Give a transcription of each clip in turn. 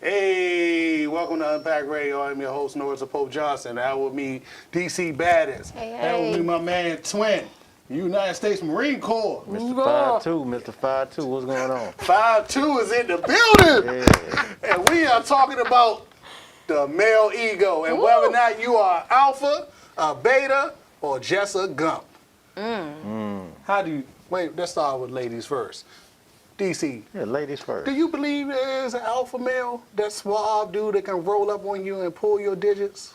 Hey, welcome to Unpacked Radio. I'm your host, Norris Pope Johnson. That with me, DC Baddest. That with me, my man, Twin, United States Marine Corps. Mr. 5'2", Mr. 5'2", what's going on? 5'2" is in the building. Yeah. And we are talking about the male ego and whether or not you are alpha, a beta, or just a gump. How do you, wait, let's start with ladies first. DC. Yeah, ladies first. Do you believe there is an alpha male, that suave dude that can roll up on you and pull your digits?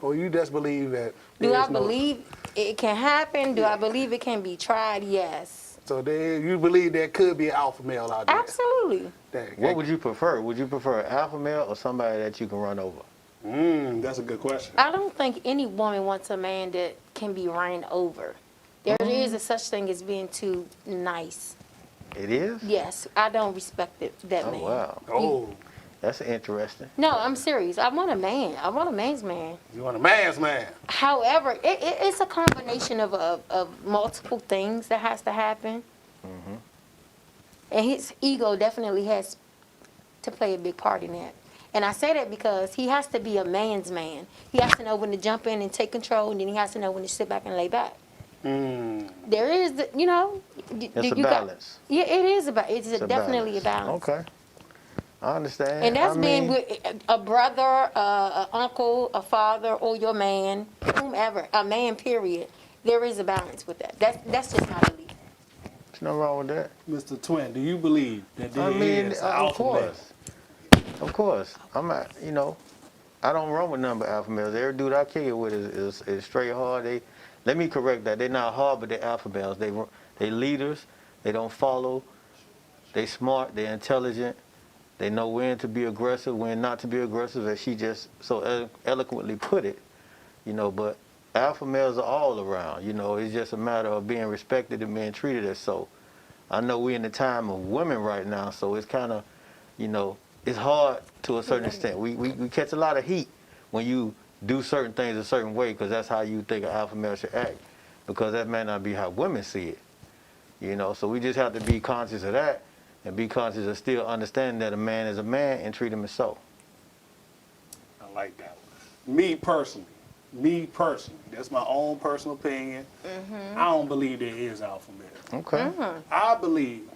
Or you just believe that Do I believe it can happen? Do I believe it can be tried? Yes. So there, you believe there could be an alpha male out there? Absolutely. What would you prefer? Would you prefer an alpha male or somebody that you can run over? That's a good question. I don't think any woman wants a man that can be ran over. There is a such thing as being too nice. It is? Yes, I don't respect that man. Wow. Oh. That's interesting. No, I'm serious. I want a man. I want a man's man. You want a man's man? However, it's a combination of multiple things that has to happen. And his ego definitely has to play a big part in that. And I say that because he has to be a man's man. He has to know when to jump in and take control, and then he has to know when to sit back and lay back. There is, It's a balance. Yeah, it is it's balance. definitely a balance. Okay. I understand. And that's being with a brother, an uncle, a father, or your man, whomever, a man, period. There is a balance with that. That's just my belief. There's nothing wrong with that. Mr. Twin, do you believe that there is an of alpha male? course. Of course. I'm not, I don't run with none but alpha males. Every dude I kick it with is straight hard. Let me correct that. They're not hard, but they're alpha males. They leaders. They don't follow. They smart. They're intelligent. They know when to be aggressive, when not to be aggressive, as she just so eloquently put it. But alpha males are all around. It's just a matter of being respected and being treated as so. I know we're in the time of women right now, so it's kind of, it's hard to a certain extent. We catch a lot of heat when you do certain things a certain way, because that's how you think an alpha male should act, because that may not be how women see it. So we just have to be conscious of that and be conscious of still understanding that a man is a man and treat him as so. I like that one. Me personally, that's my own personal opinion. I don't believe there is alpha male. Okay. I believe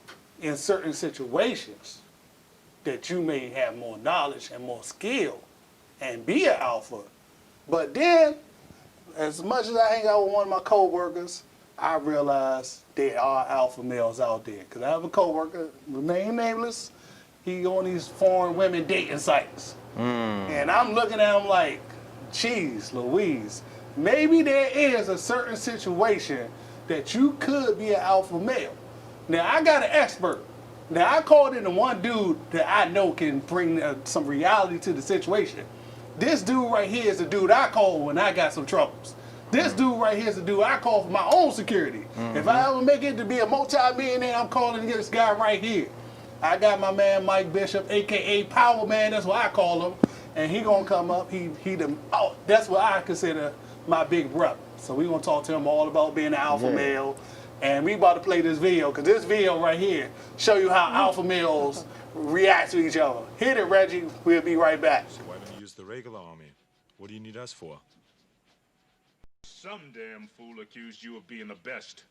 in certain situations that you may have more knowledge and more skill and be an alpha. But then, as much as I hang out with one of my coworkers, I realize there are alpha males out there. Because I have a coworker, name nameless, he on these foreign women dating sites. And I'm looking at him like, geez, Louise, maybe there is a certain situation that you could be an alpha male. Now, I got an expert. Now, I called in the one dude that I know can bring some reality to the situation. This dude right here is the dude I call when I got some troubles. This dude right here is the dude I call for my own security. If I ever make it to be a multi-millionaire, I'm calling this guy right here. I got my man Mike Bishop, a.k.a. Power Man, that's what I call him. And he gonna come up, that's what I consider my big brother. So we gonna talk to him all about being an alpha male. And we about to play this video, because this video right here show you how alpha males react to each other. Hit it, Reggie. We'll be right back. So why don't you use the regular army? What do you need us for? Some damn fool accused you of being the best.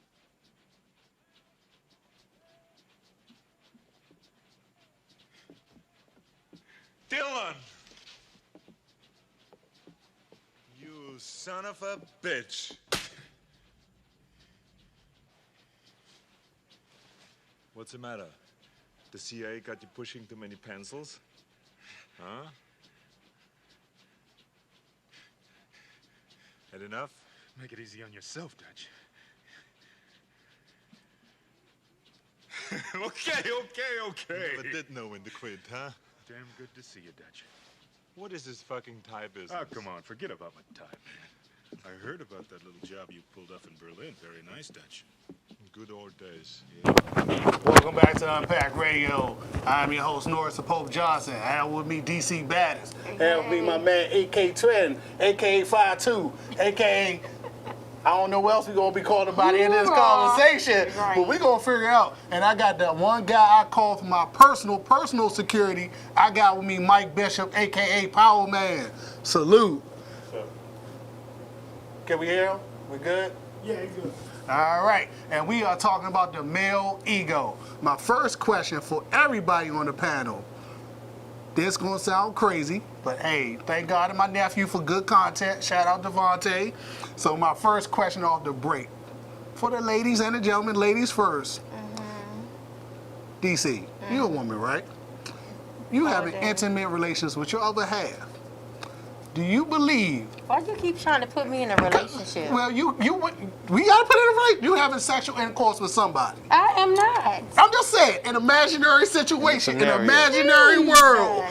Dylan! You son of a bitch. What's the matter? The CIA got you pushing too many pencils? Huh? Had enough? Make it easy on yourself, Dutch. Okay. Never did know when to quit, huh? Damn good to see you, Dutch. What is this fucking Thai business? Oh, come on, forget about my time, man. I heard about that little job you pulled off in Berlin. Very nice, Dutch. Good old days. Yeah. Welcome back to Unpacked Radio. I'm your host, Norris Pope Johnson. I have with me DC Baddest. Have with me my man AK Twin, aka 5'2", aka I don't know what else we're going to be calling by the end of this Hoorah. conversation, Right. but we're going to figure it out. And I got that one guy I call for my personal security. I got with me Mike Bishop, a.k.a. Power Man. Salute. Can we hear him? We good? Yeah, he's good. All right, and we are talking about the male ego. My first question for everybody on the panel. This gonna sound crazy, but hey, thank God and my nephew for good content. Shout out Devontae. So my first question off the break. For the ladies and the gentlemen, ladies first. DC, you're a woman, right? You having intimate relations with your other half. Do you believe? Why do you keep trying to put me in a relationship? Well, we gotta put it in right. You having sexual intercourse with somebody. I am not. I'm just saying, an imaginary situation, an Scenario. imaginary world.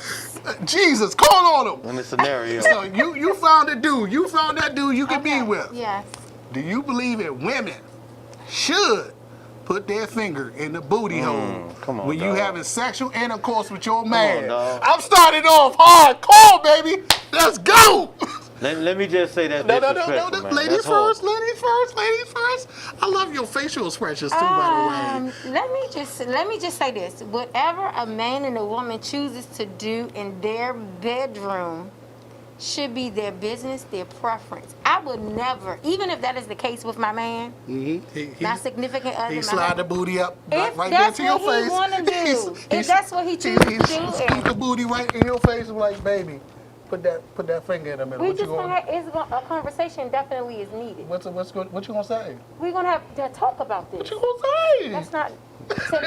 Jesus, call on him. In the scenario. So you found a dude. You found that dude you can be with. Yes. Do you believe that women should put their finger in the booty hole come on, when you dog. having sexual intercourse with your man? dog. I'm starting off hardcore, baby. Let's go. Let me just say that No, disrespectful, man. ladies That's horrible. first, ladies first. I love your facial expressions too, by the way. Let me just say this. Whatever a man and a woman chooses to do in their bedroom should be their business, their preference. I would never, even if that is the case with my man, my significant other, He my slide the husband, booty up if right there that's to your what he face. wanna do, if that's what he chooses to do, Squeeze the booty right in your face, like, baby, put that finger in the middle. we What just you gonna gonna? a conversation definitely is needed. What you gonna say? We're gonna have to talk about this. What you gonna say? That's not. So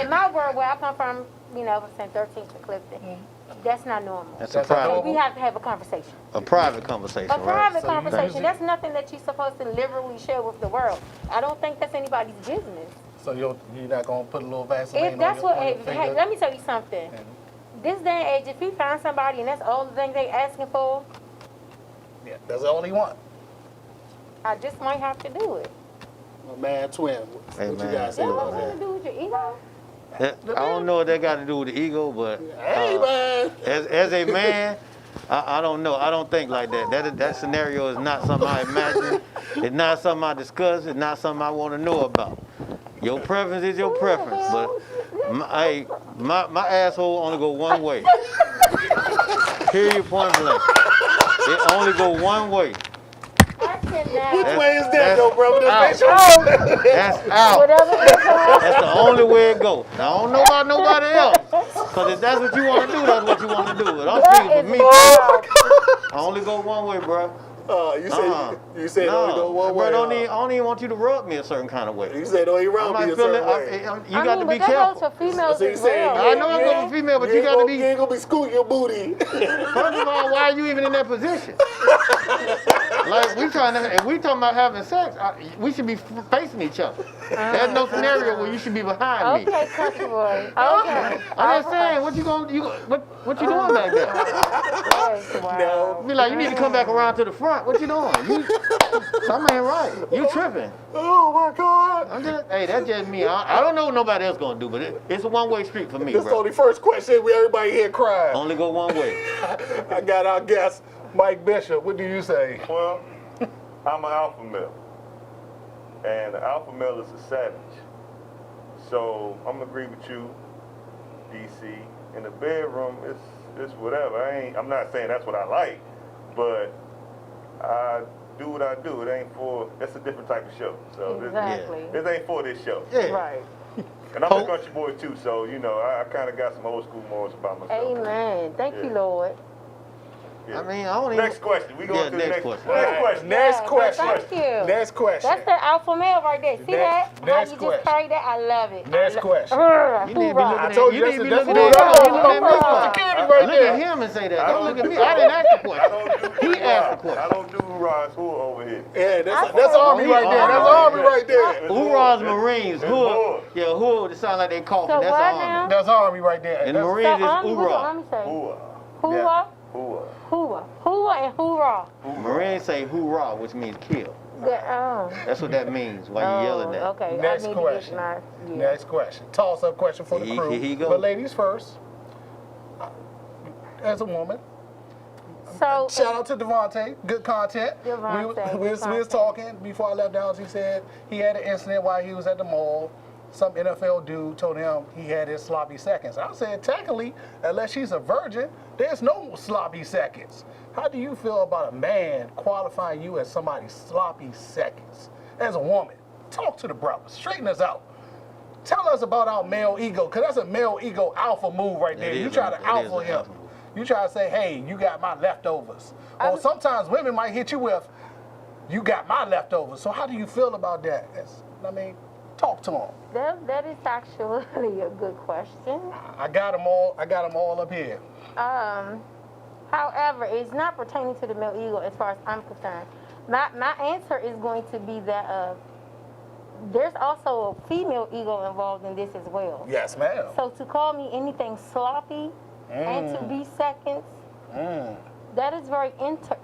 in my world, where I come from, St. 13th to Clifton, that's not normal. That's a That's private, We have to have a conversation. a private conversation, A right? private So you conversation. usually- That's nothing that you're supposed to liberally share with the world. I don't think that's anybody's business. So you're not gonna put a little Vaseline If that's on what, your hey, finger? let me tell you something. This day and age, if you find somebody and that's all the thing they asking for, Yeah, that's all he want. I just might have to do it. My man, twin. Hey, What you man. guys say That about has nothing that? to do with your ego. I don't know what that got to do with the ego, but Hey, man. as a man, I don't know. I don't think like that. That scenario is not something I imagine. It's not something I discuss. It's not something I want to know about. Your preference is your preference, but my asshole only go one way. Period, point blank. It only go one way. I cannot. Which way is that, that's though, brother? The out. facial? That's out. Whatever it is, That's the only way it goes. I don't know about nobody else. Because if that's what you want to do, that's what you want to do. But I'm that speaking is for me. wild. I only go one way, bro. You said only go one way. Bro, I don't even want you to rub me a certain kind of way. You said don't even I rub me might a feel certain way. you got to be but that careful. goes for females So you as saying, well. I know I'm going for female, but you got to be. You ain't gonna be scooting your booty. First of all, why are you even in that position? Like if we talking about having sex, we should be facing each other. There's no scenario where you should be behind me. Okay, country boy. Okay. I'm just saying, what you doing back there? Wow. Be like, you need to come back around to the front. What you doing? Something ain't right. You tripping. Oh my God. Hey, that's just me. I don't know what nobody else gonna do, but it's a one-way street for me, This is bro. only first question. We everybody here crying. Only go one way. I got our guest, Mike Bishop. What do you say? Well, I'm an alpha male, and an alpha male is a savage. So I'm gonna agree with you, DC. In the bedroom, it's whatever. I'm not saying that's what I like, but I do what I do. It's a different type of show. So Exactly. this ain't for this show. Yeah. Right. And I'm a country boy too, so I kind of got some old school morals about myself. Amen. Thank you, Yeah. Lord. Yeah. I mean, I don't even. Next question. We going to the next next question. Next question. Next Yeah, question. Thank you. Next question. That's the alpha male right there. See Next- that? next How you question. just carried that? I love it. Next question. You need to be Hoorah. looking I at told you, you need to be that's looking at that's you my looking at me. personal security right Look there. at him and say that. I Don't look at don't me. do- I didn't ask the I question. don't do He asked the I question. don't do hoorahs. Who over here? Yeah, that's Army right there. That's Army right there. Hoorahs, Marines, That's hood. more. Yeah, hood. It sound like they coughing. So That's what Army. now? That's Army right there. And That's- Marines is Army, what the hoorah. Army say? Hoorah. Hoorah? Hoorah. Hoorah. Hoorah and hoorah. Marines say hoorah, which means kill. Yeah, That's what that means. Why you yelling that? Okay. Next I need question. To get my, Next question. Toss-up question for the Here crew. he go. But ladies first. As a woman, So Shout out to Devontae, good content. Devontae, We good was talking before I left Dallas. He said he had an incident while he was at the mall. Some NFL dude told him he had his sloppy seconds. I said, technically, unless she's a virgin, there's no sloppy seconds. How do you feel about a man qualifying you as somebody's sloppy seconds? As a woman, talk to the brothers, straighten us out. Tell us about our male ego, because that's a male ego alpha move right there. You try to alpha him. You try to say, hey, you got my leftovers. Or sometimes women might hit you with, you got my leftovers. So how do you feel about that? Talk to them. that is actually a good question. I got them all up here. However, it's not pertaining to the male ego as far as I'm concerned. My answer is going to be that there's also a female ego involved in this as well. Yes, ma'am. So to call me anything sloppy and to be seconds, that is very,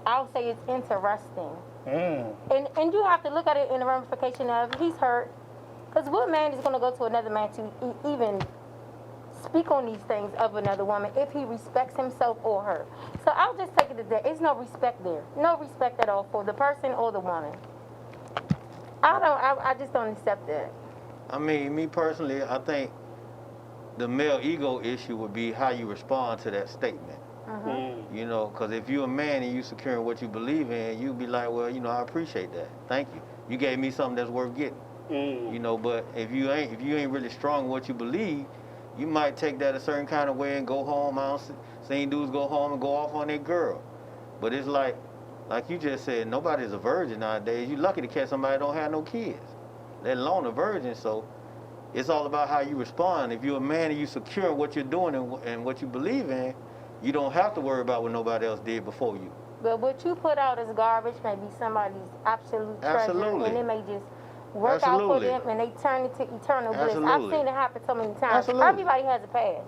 I'll say it's interesting. And you have to look at it in the ramification of he's hurt. Because what man is going to go to another man to even speak on these things of another woman if he respects himself or her? So I'll just take it as that. It's no respect there. No respect at all for the person or the woman. I just don't accept that. I mean, me personally, I think the male ego issue would be how you respond to that statement. You know, because if you're a man and you securing what you believe in, you'd be like, well, you know, I appreciate that. Thank you. You gave me something that's worth getting. You know, but if you ain't really strong in what you believe, you might take that a certain kind of way and go home. I seen dudes go home and go off on their girl. But it's like you just said, nobody's a virgin nowadays. You're lucky to catch somebody that don't have no kids, let alone a virgin. So it's all about how you respond. If you're a man and you secure what you're doing and what you believe in, you don't have to worry about what nobody else did before you. But what you put out as garbage may be somebody's absolute treasure. Absolutely. And it may just work out for them and they turn it to eternal bliss. I've seen it happen so many times. Everybody has a past.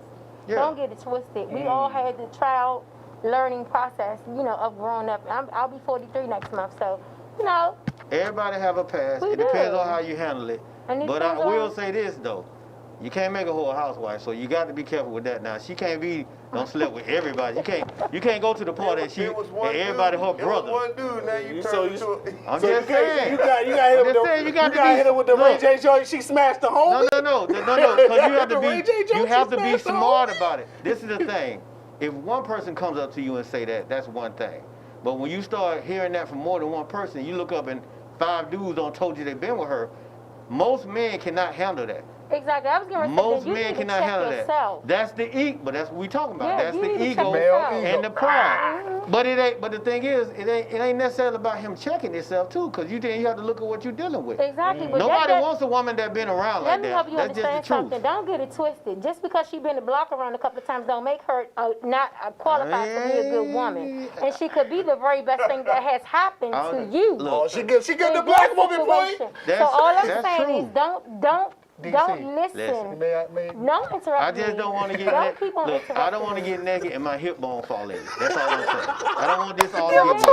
Don't get it twisted. We all had the trial learning process, you know, of growing up. I'll be 43 next month, so, you know. Everybody have a past. It depends on how you handle it. But I will say this, though. You can't make a whole housewife, so you got to be careful with that. Now, she can't don't sleep with everybody. You can't go to the party and everybody her brother. It was one dude, now you turn into a... I'm just saying. You got hit her with the Ray J joint. She smashed the homie. No. Because you have to be smart about it. This is the thing. If one person comes up to you and say that, that's one thing. But when you start hearing that from more than one person, you look up and 5 dudes don't told you they've been with her. Most men cannot handle that. Exactly. I was going to say most men cannot handle that. That's the ego, but that's what we talking about. That's the ego and the pride. But it ain't. But the thing is, it ain't necessarily about him checking himself too, because you have to look at what you're dealing with. Exactly. But nobody wants a woman that been around like that. Let me help you understand something. Don't get it twisted. Just because she been the block around a couple of times, don't make her not qualified to be a good woman. And she could be the very best thing that has happened to you. Look, she get the black woman point. So all I'm saying is don't listen. No interrupt. I just don't want to get naked. Look, I don't want to get naked and my hip bone fall in. That's all I'm saying. I don't want this all to get naked.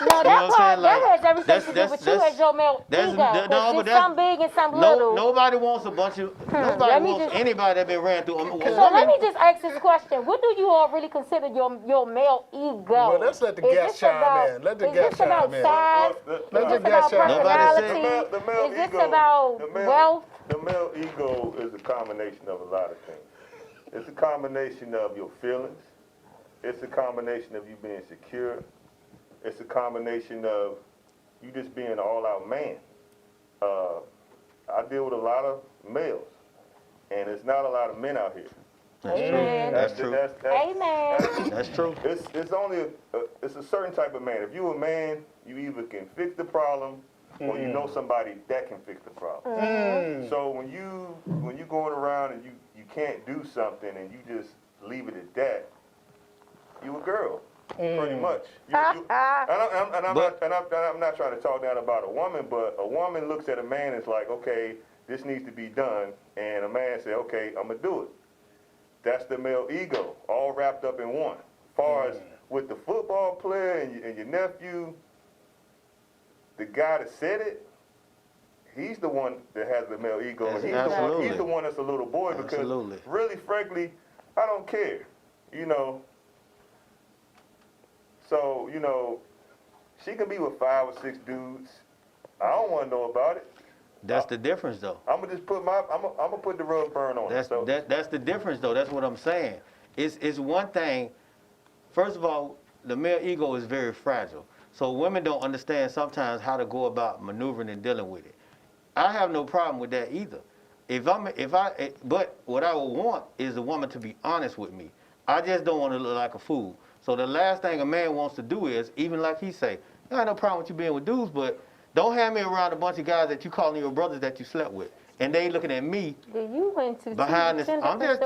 No, that has everything to do with you as your male ego. There's some big and some little. Nobody wants a bunch of. Nobody wants anybody that been ran through. So let me just ask this question: what do you all really consider your male ego? Well, let's let the guest chime in. Let the guest chime in. Is this about size? Is this about personality? Is this about wealth? The male ego is a combination of a lot of things. It's a combination of your feelings. It's a combination of you being secure. It's a combination of you just being an all-out man. I deal with a lot of males, and it's not a lot of men out here. Amen. That's true. Amen. That's true. It's only it's a certain type of man. If you're a man, you either can fix the problem or you know somebody that can fix the problem. So when you going around and you can't do something and you just leave it at that, you a girl, pretty much. I'm not trying to talk down about a woman, but a woman looks at a man and is like, okay, this needs to be done, and a man say, okay, I'm gonna do it. That's the male ego, all wrapped up in one. As far as with the football player and your nephew, the guy that said it, he's the one that has the male ego. And he's the one that's a little boy because really, frankly, I don't care. You know, So, you know, she can be with 5 or 6 dudes. I don't want to know about it. That's the difference, though. I'm gonna just I'm gonna put the rug burn on That's it. So. that's the difference, though. That's what I'm saying. It's one thing. First of all, the male ego is very fragile. So women don't understand sometimes how to go about maneuvering and dealing with it. I have no problem with that either. But what I would want is the woman to be honest with me. I just don't want to look like a fool. So the last thing a man wants to do is, even like he say, I have no problem with you being with dudes, but don't have me around a bunch of guys that you calling your brothers that you slept with, and they looking at me You went to behind this. I'm just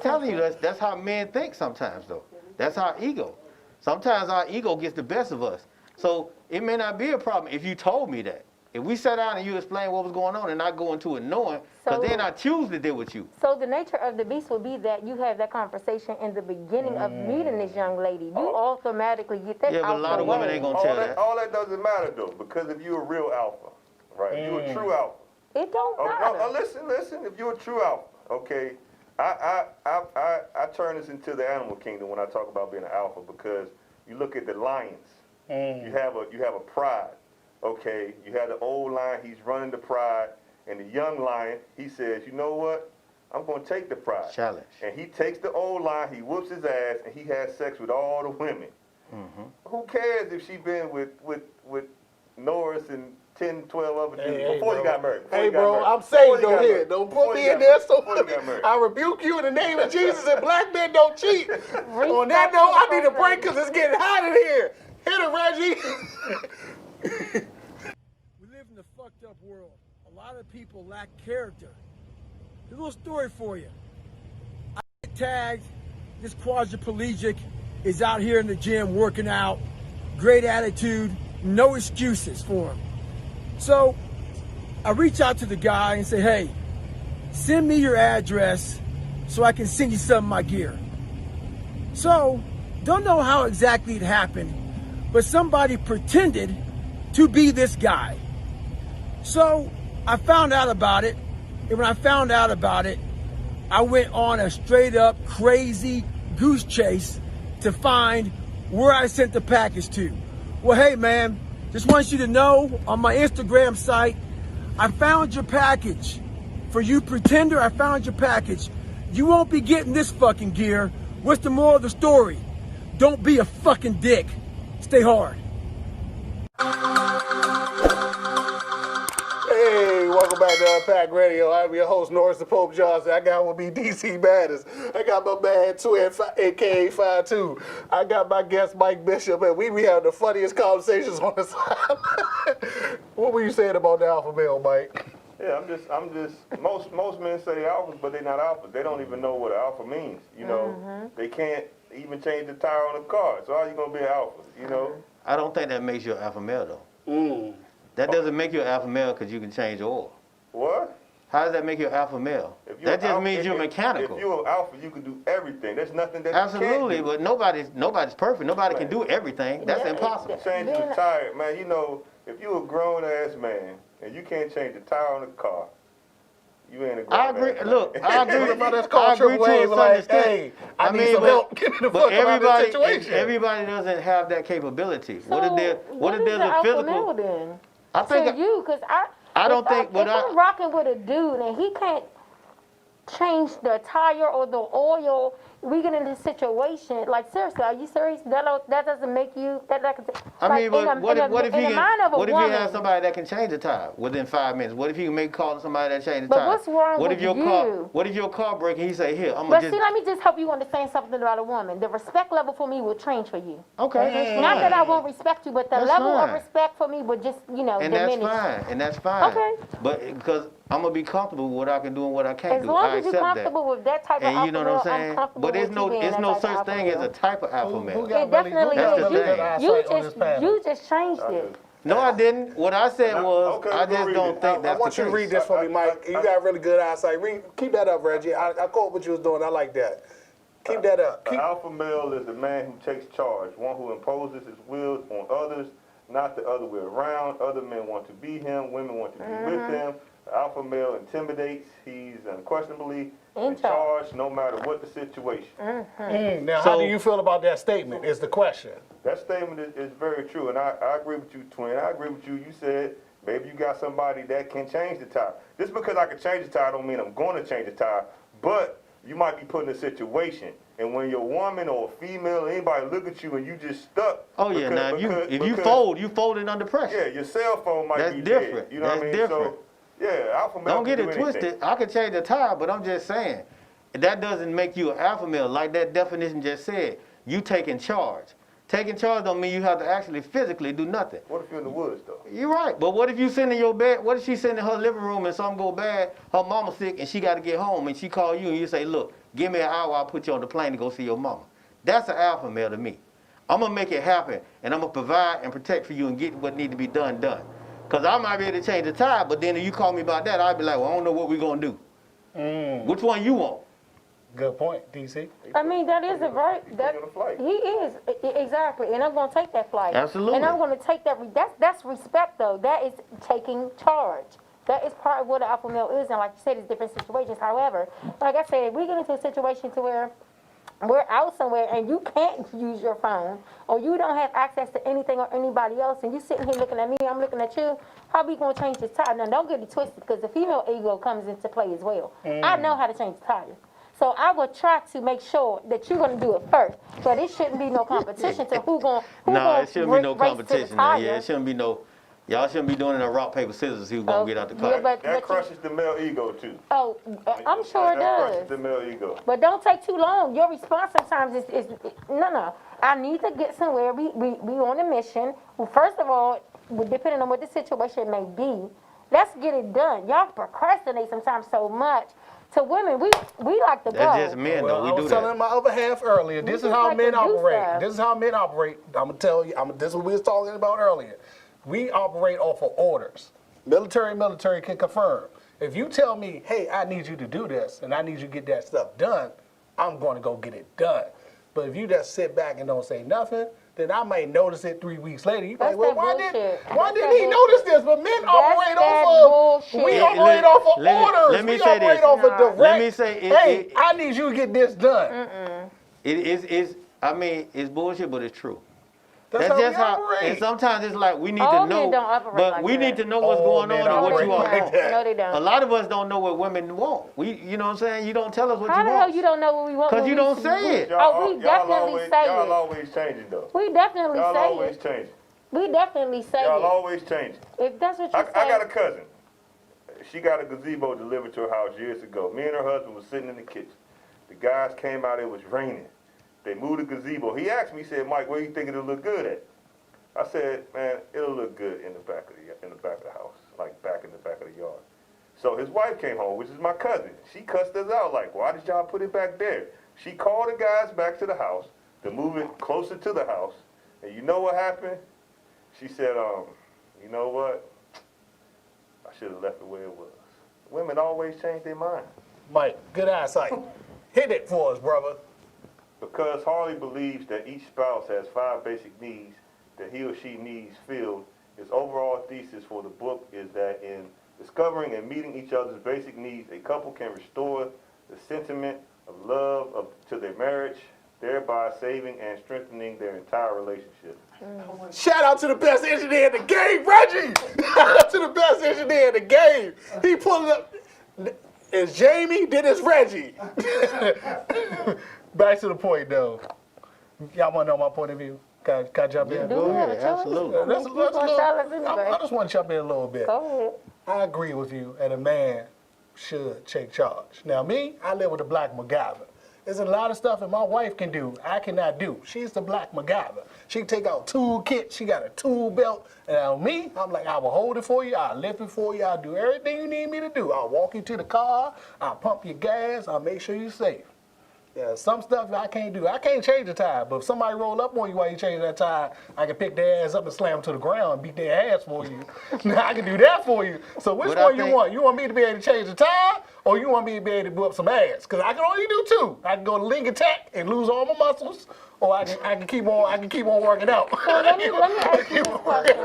telling you that's how men think sometimes, though. That's our ego. Sometimes our ego gets the best of us. So it may not be a problem if you told me that. If we sat down and you explained what was going on and not go into it knowing, because then I choose to deal with you. So the nature of the beast would be that you have that conversation in the beginning of meeting this young lady. You automatically get that Yeah, but a lot of women ain't gonna tell that. All that doesn't matter though, because if you're a real alpha, right? If you're a true alpha. It don't matter. Listen. If you're a true alpha, okay. I turn this into the animal kingdom when I talk about being an alpha, because you look at the lions. You have a pride. Okay, you have the old lion, he's running the pride, and the young lion, he says, you know what? I'm going to take the pride. Challenge. And he takes the old lion, he whoops his ass, and he has sex with all the women. Who cares if she been with Norris and 10, 12 other dudes before you got married? Hey, bro, I'm saying go ahead. Don't put me in there. So I rebuke you in the name of Jesus, and black men don't cheat. On that note, I need a break because it's getting hot in here. Hit it, Reggie. We live in a fucked up world. A lot of people lack character. A little story for you. I get tagged. This quadriplegic is out here in the gym working out. Great attitude. No excuses for him. So I reach out to the guy and say, hey, send me your address so I can send you some of my gear. So, don't know how exactly it happened, but somebody pretended to be this guy. So I found out about it, and when I found out about it, I went on a straight up crazy goose chase to find where I sent the package to. Well, hey man, just want you to know on my Instagram site, I found your package. For you pretender, I found your package. You won't be getting this fucking gear. What's the moral of the story? Don't be a fucking dick. Stay hard. Hey, welcome back to Unpacked Radio. I'm your host, Norris the Pope Johnson. I got with me DC Baddest. I got my man, aka 52. I got my guest, Mike Bishop, and we have the funniest conversations on the side. What were you saying about the alpha male, Mike? Yeah, I'm just. Most men say alphas, but they're not alphas. They don't even know what an alpha means. You know, they can't even change the tire on a car. So how are you gonna be an alpha? You know. I don't think that makes you an alpha male, though. That doesn't make you an alpha male because you can change oil. What? How does that make you an alpha male? That just means you're mechanical. If you're an alpha, you can do everything. There's nothing that Absolutely, you can't do. but nobody's perfect. Nobody can do everything. That's impossible. Changing the tire, man. You know, if you're a grown ass man and you can't change the tire on a car, you ain't a grown I agree. ass man. Look, I agree. About this I agree culture to a wave, certain like, extent. hey, I need some help. Get me the but fuck out of this situation. everybody doesn't have that capability. So what is there's the a alpha physical? male then? I think to you, because I don't think. If I'm rocking with a dude and he can't change the tire or the oil, we get in this situation. Like seriously, are you serious? That doesn't make you I mean, but what if he has has somebody that can change the tire within 5 minutes? What if he can make call to somebody that change the But tire? what's wrong with you? What if your car breaks and he say, here, I'm But gonna see, let me just help you understand something about a woman. The respect level for me will change for you. Okay, that's fine. Not that I won't respect you, but the That's level of fine. respect for me would just, And diminish. that's fine. Okay. But because I'm gonna be comfortable with what I can do and what I can't As do. long I as you're accept comfortable with that type of And alpha you know what male, I'm saying? I'm comfortable But with you being it's that no type of such alpha thing as male. a type of alpha male. It definitely That's is. the thing. You just changed it. No, I didn't. What I said was, I just don't think that's I want the you to case. read this for me, Mike. You got really good eyesight. Keep that up, Reggie. I caught what you was doing. I like that. Keep that up. An alpha male is the man who takes charge, one who imposes his will on others, not the other way around. Other men want to be him, women want to be with him. The alpha male intimidates. He's unquestionably In charge. no matter what the situation. Now, So- how do you feel about that statement is the question. That statement is very true, and I agree with you, Twin. I agree with you. You said maybe you got somebody that can change the tire. Just because I can change the tire don't mean I'm going to change the tire, but you might be put in a situation, and when your woman or a female or anybody look at you and you just stuck. Oh yeah, now if you fold, you folded under pressure. Yeah, your cell phone might That's be different. dead. You know what I mean? That's different. So, yeah, alpha male Don't can get do it anything. twisted. I can change the tire, but I'm just saying that doesn't make you an alpha male. Like that definition just said, you taking charge. Taking charge don't mean you have to actually physically do nothing. What if you're in the woods, though? You're right, but what if you sitting in your bed? What if she's sitting in her living room and something go bad? Her mama's sick and she got to get home, and she call you and you say, "Look, give me an hour. I'll put you on the plane to go see your mama." That's an alpha male to me. I'm gonna make it happen, and I'm gonna provide and protect for you and get what need to be done. Cause I might be able to change the tire, but then if you call me about that, I'd be like, "Well, I don't know what we're gonna do." Which one you want? Good point, DC. I mean, that is a right. That taking a flight. he is exactly, and I'm gonna take that flight. Absolutely. And I'm gonna take that. That's respect, though. That is taking charge. That is part of what an alpha male is, and like you said, it's different situations. However, like I said, we get into a situation to where we're out somewhere and you can't use your phone, or you don't have access to anything or anybody else, and you sitting here looking at me, I'm looking at you. How we gonna change this tire? Now, don't get it twisted, because the female ego comes into play as well. I know how to change the tire. So I will try to make sure that you're gonna do it first, but it shouldn't be no competition to who No, it shouldn't be no competition. Yeah, it shouldn't be no. Y'all shouldn't be doing it in a rock paper scissors. Who's gonna get out the car? Yeah, but That you, crushes the male ego, too. oh, I'm sure it That crushes does. the male ego. But don't take too long. Your response sometimes is no. I need to get somewhere. We on a mission. Well, first of all, depending on what the situation may be, let's get it done. Y'all procrastinate sometimes so much. To women, we like to go. That's just men, Well, though. I We was do telling that. my other half earlier, this is just how like men to do operate. stuff. This is how men operate. I'm gonna tell you, this is what we was talking about earlier. We operate off of orders. Military can confirm. If you tell me, hey, I need you to do this, and I need you to get that stuff done, I'm gonna go get it done. But if you just sit back and don't say nothing, then I might notice it 3 weeks later. You That's like, well, that why bullshit. didn't That's he that notice this? But men operate that off of, bullshit. we operate off of orders. Let me we say operate this. off of direct. Let me say hey, I need you to get this done. It's bullshit, but it's true. That's That's how just we how. operate. And sometimes it's like we need All to know, men don't operate but like we that. need to know what's All going men on and what operate you all like want. that. No, they A don't. lot of us don't know what women want. You know what I'm saying? You don't tell us what How you the want. hell you don't know what we want? Because when you we- don't say it. Oh, we definitely say y'all it. always changing, though. We definitely Y'all say always it. changing. We definitely say Y'all it. always changing. If that's what you say. I got a cousin. She got a gazebo delivered to her house years ago. Me and her husband was sitting in the kitchen. The guys came out, it was raining. They moved the gazebo. He asked me, he said, "Mike, where you think it'll look good at?" I said, "Man, it'll look good in the back of the house, like back in the back of the yard." So his wife came home, which is my cousin. She cussed us out like, "Why did y'all put it back there?" She called the guys back to the house to move it closer to the house. And you know what happened? She said, "You know what? I should have left it where it was." Women always change their mind. Mike, good eyesight. Hit it for us, brother. Because Harley believes that each spouse has 5 basic needs that he or she needs filled, his overall thesis for the book is that in discovering and meeting each other's basic needs, a couple can restore the sentiment of love to their marriage, thereby saving and strengthening their entire relationship. Shout out to the best engineer in the game, Reggie. Shout out to the best engineer in the game. He pulled up. It's Jamie, then it's Reggie. Back to the point, though. Y'all want to know my point of view? Can I jump in? Do Go we have ahead, a choice? absolutely. I mean, you gonna tell us anyway. I just want to jump in a little bit. Go ahead. I agree with you, and a man should take charge. Now, me, I live with a black MacGyver. There's a lot of stuff that my wife can do, I cannot do. She's the black MacGyver. She can take out tool kit, she got a tool belt, and on me, I'm like, I will hold it for you, I'll lift it for you, I'll do everything you need me to do. I'll walk you to the car, I'll pump your gas, I'll make sure you're safe. Yeah, some stuff I can't do. I can't change the tire, but if somebody roll up on you while you change that tire, I can pick their ass up and slam them to the ground and beat their ass for you. Now, I can do that for you. So which But I one you think- want? You want me to be able to change the tire, or you want me to be able to whip some ass? Because I can only do two. I can go to leg attack and lose all my muscles, or I can keep on working out. So let me ask you this question.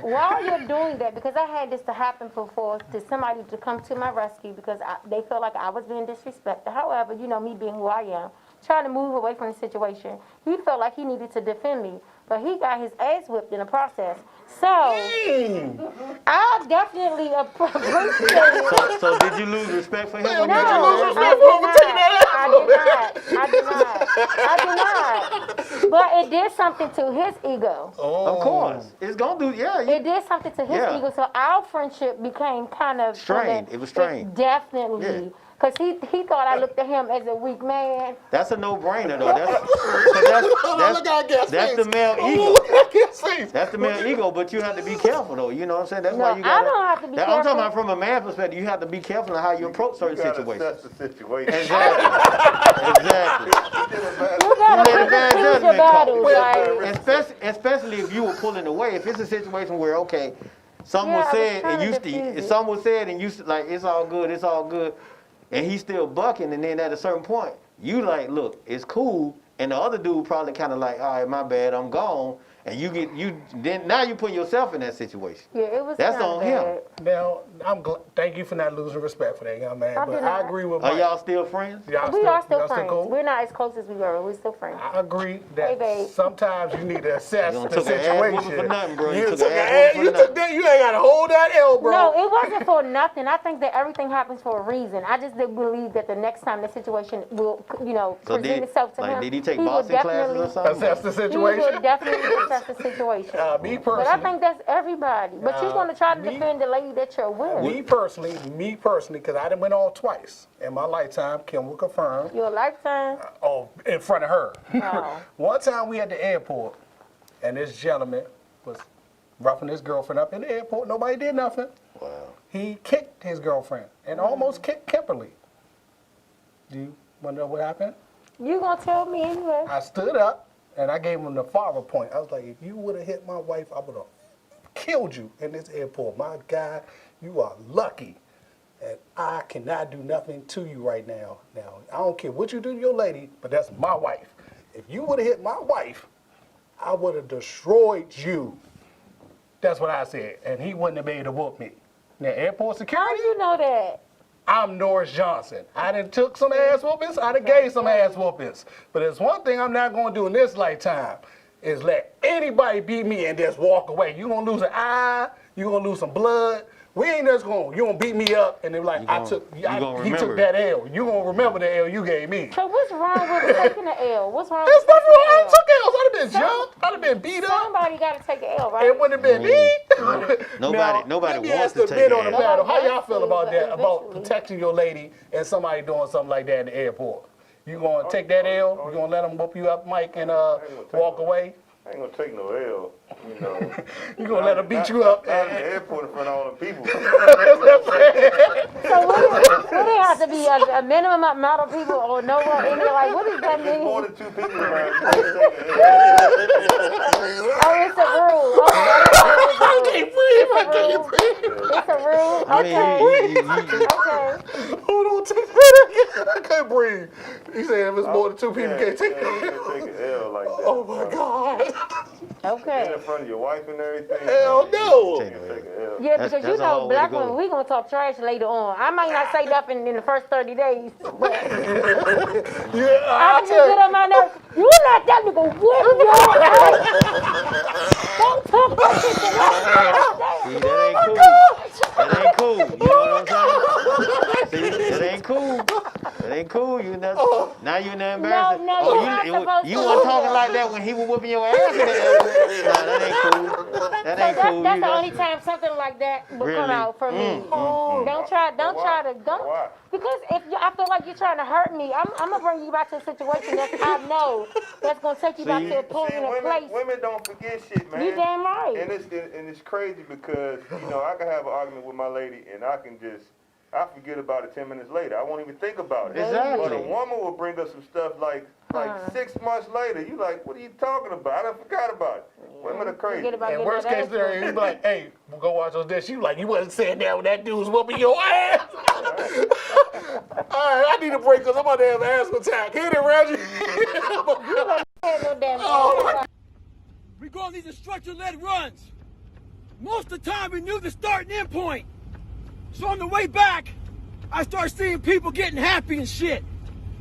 Why you're doing that? Because I had this to happen before, to somebody to come to my rescue because they felt like I was being disrespected. However, you know, me being who I am, trying to move away from the situation, he felt like he needed to defend me, but he got his ass whipped in the process. So, I definitely appreciate it. So did you lose respect for him? No, when did you you lose got respect for him for taking that ass? I did not. But it did something to his ego. Of course. It's going to do, yeah. It did something to his ego, so our friendship became kind of strained. It was strained. Definitely. Yeah. Because he thought I looked at him as a weak man. That's a no-brainer, though. That's the male ego. That's the male ego, but you have to be careful, though. You know what I'm saying? That's No, why you got I don't have to be careful. I'm talking about from a man's perspective. You have to be careful in how you approach certain situations. That's the situation. Exactly. You gotta You made a bad choose your judgment battles, call. right? Especially if you were pulling away. If it's a situation where, okay, someone Yeah, I was said, trying and to you diffuse it. someone said, and you like, it's all good, and he's still bucking, and then at a certain point, you like, look, it's cool, and the other dude probably kind of like, all right, my bad, I'm gone, and now you put yourself in that situation. Yeah, it was That's kinda on him. bad. Now, thank you for not losing respect for that young man, I but did I not. agree with Are Mike. y'all still friends? We are still y'all friends. cool? We're not as close as we were. We're still friends. I agree that Hey, babe. sometimes you need to assess You done the took an ass whooping situation. for nothing, bro. You You took took an an ass ass. whooping You for took nothing. that. You ain't got to hold that L, bro. No, it wasn't for nothing. I think that everything happens for a reason. I just didn't believe that the next time the situation will, So present itself to him. did he take would boxing classes or something? Assess the He would situation. definitely assess the situation. Me But I personally, think that's everybody. But you're going to try to me- defend the lady that you're with. me personally, because I done went on twice in my lifetime. Kim will confirm. Your lifetime. Oh, in front of her. Oh. One time we at the airport, and this gentleman was roughing his girlfriend up in the airport. Nobody did nothing. Wow. He kicked his girlfriend and almost kicked Kimberly. Do you want to know what happened? You going to tell me anyway. I stood up and I gave him the father point. I was like, if you would have hit my wife, I would have killed you in this airport. My God, you are lucky. And I cannot do nothing to you right now. Now, I don't care what you do to your lady, but that's my wife. If you would have hit my wife, I would have destroyed you. That's what I said. And he wouldn't have been able to whoop me. Now, airport How security, do you know that? I'm Norris Johnson. I done took some ass whoopings. I done gave some ass whoopings. But there's one thing I'm not going to do in this lifetime is let anybody beat me and just walk away. You going to lose an eye. You going to lose some blood. We ain't just going to, you going to beat me up and then like, he took that L. You going to remember the L you gave me. So what's wrong with taking the L? What's wrong There's with nothing wrong. I taking took the L? L's. I'd have been jumped. I'd have been beat up. Somebody got to take an L, right? It wouldn't have been me. Nobody let me wants ask the to take men an on the L. battle. How Nobody y'all wants feel to, about but that? About eventually. protecting your lady and somebody doing something like that in the airport? You gonna take that L? You gonna let them whoop you up, Mike, and walk away? I ain't gonna take no L, you know. You gonna let them beat you up? Not in the airport in front of all the people. So would it have to be a minimum amount of people or no one in there? Like, what does that There's more mean? than 2 people around. You can't take an L. Oh, it's a rule. Okay. I can't breathe. It's a rule. I mean, Okay. Hold on, take that again. I can't breathe. He said if it's more than 2 people, Yeah, can't take yeah, you it. can't take an L like that. Oh my God. Okay. In front of your wife and everything. Hell no. You can't take an L. Yeah, That's- because that's you a hard know, way to black go. women, we gonna talk trash later on. I might not say nothing in the first 30 days, but Yeah, I I can tell get you. on my nerves. You let that nigga whip your ass. Don't talk that shit to me. See, that ain't cool. That ain't cool. You know what I'm saying? See, that ain't cool. That ain't cool. Now you in the embarrassment. No, you're not supposed you to weren't do talking that. like that when he was whooping your ass in the airport. Nah, that ain't cool. That ain't cool. That's the only time something like that will come Really? out for me. Don't try to, Why? because I feel like you're trying to hurt me, I'm gonna bring you back to a situation that I know that's gonna take you back to a point See, in a place. women don't forget shit, man. You damn right. And it's crazy because, you know, I can have an argument with my lady and I can I forget about it 10 minutes later. I won't even think about it. Exactly. But a woman will bring us some stuff like 6 months later. You like, what are you talking about? I done forgot about it. Women are crazy. Forget about And getting worst that case ass scenario, whooped. you be like, hey, we'll go watch those dishes. You like, you wasn't saying that when that dude was whooping your ass. All right, I need a break because I'm about to have an asthma attack. Hit it, Reggie. Ain't no damn Oh, We go on these instructor-led runs. Most of the time, we knew the start and end point. So on the way back, I started seeing people getting happy and shit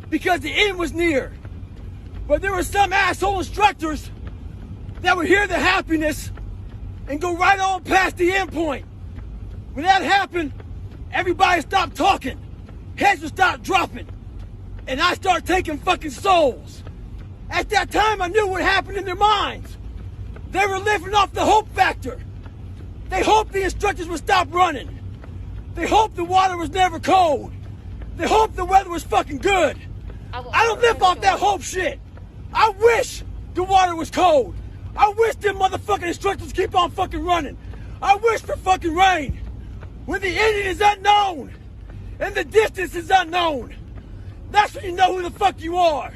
because the end was near. But there were some asshole instructors that would hear the happiness and go right on past the end point. When that happened, everybody stopped talking. Heads would stop dropping. And I started taking fucking souls. At that time, I knew what happened in their minds. They were living off the hope factor. They hoped the instructors would stop running. They hoped the water was never cold. They hoped the weather was fucking good. I don't live off that hope shit. I wish the water was cold. I wish them motherfucking instructors keep on fucking running. I wish for fucking rain. When the ending is unknown and the distance is unknown, that's when you know who the fuck you are.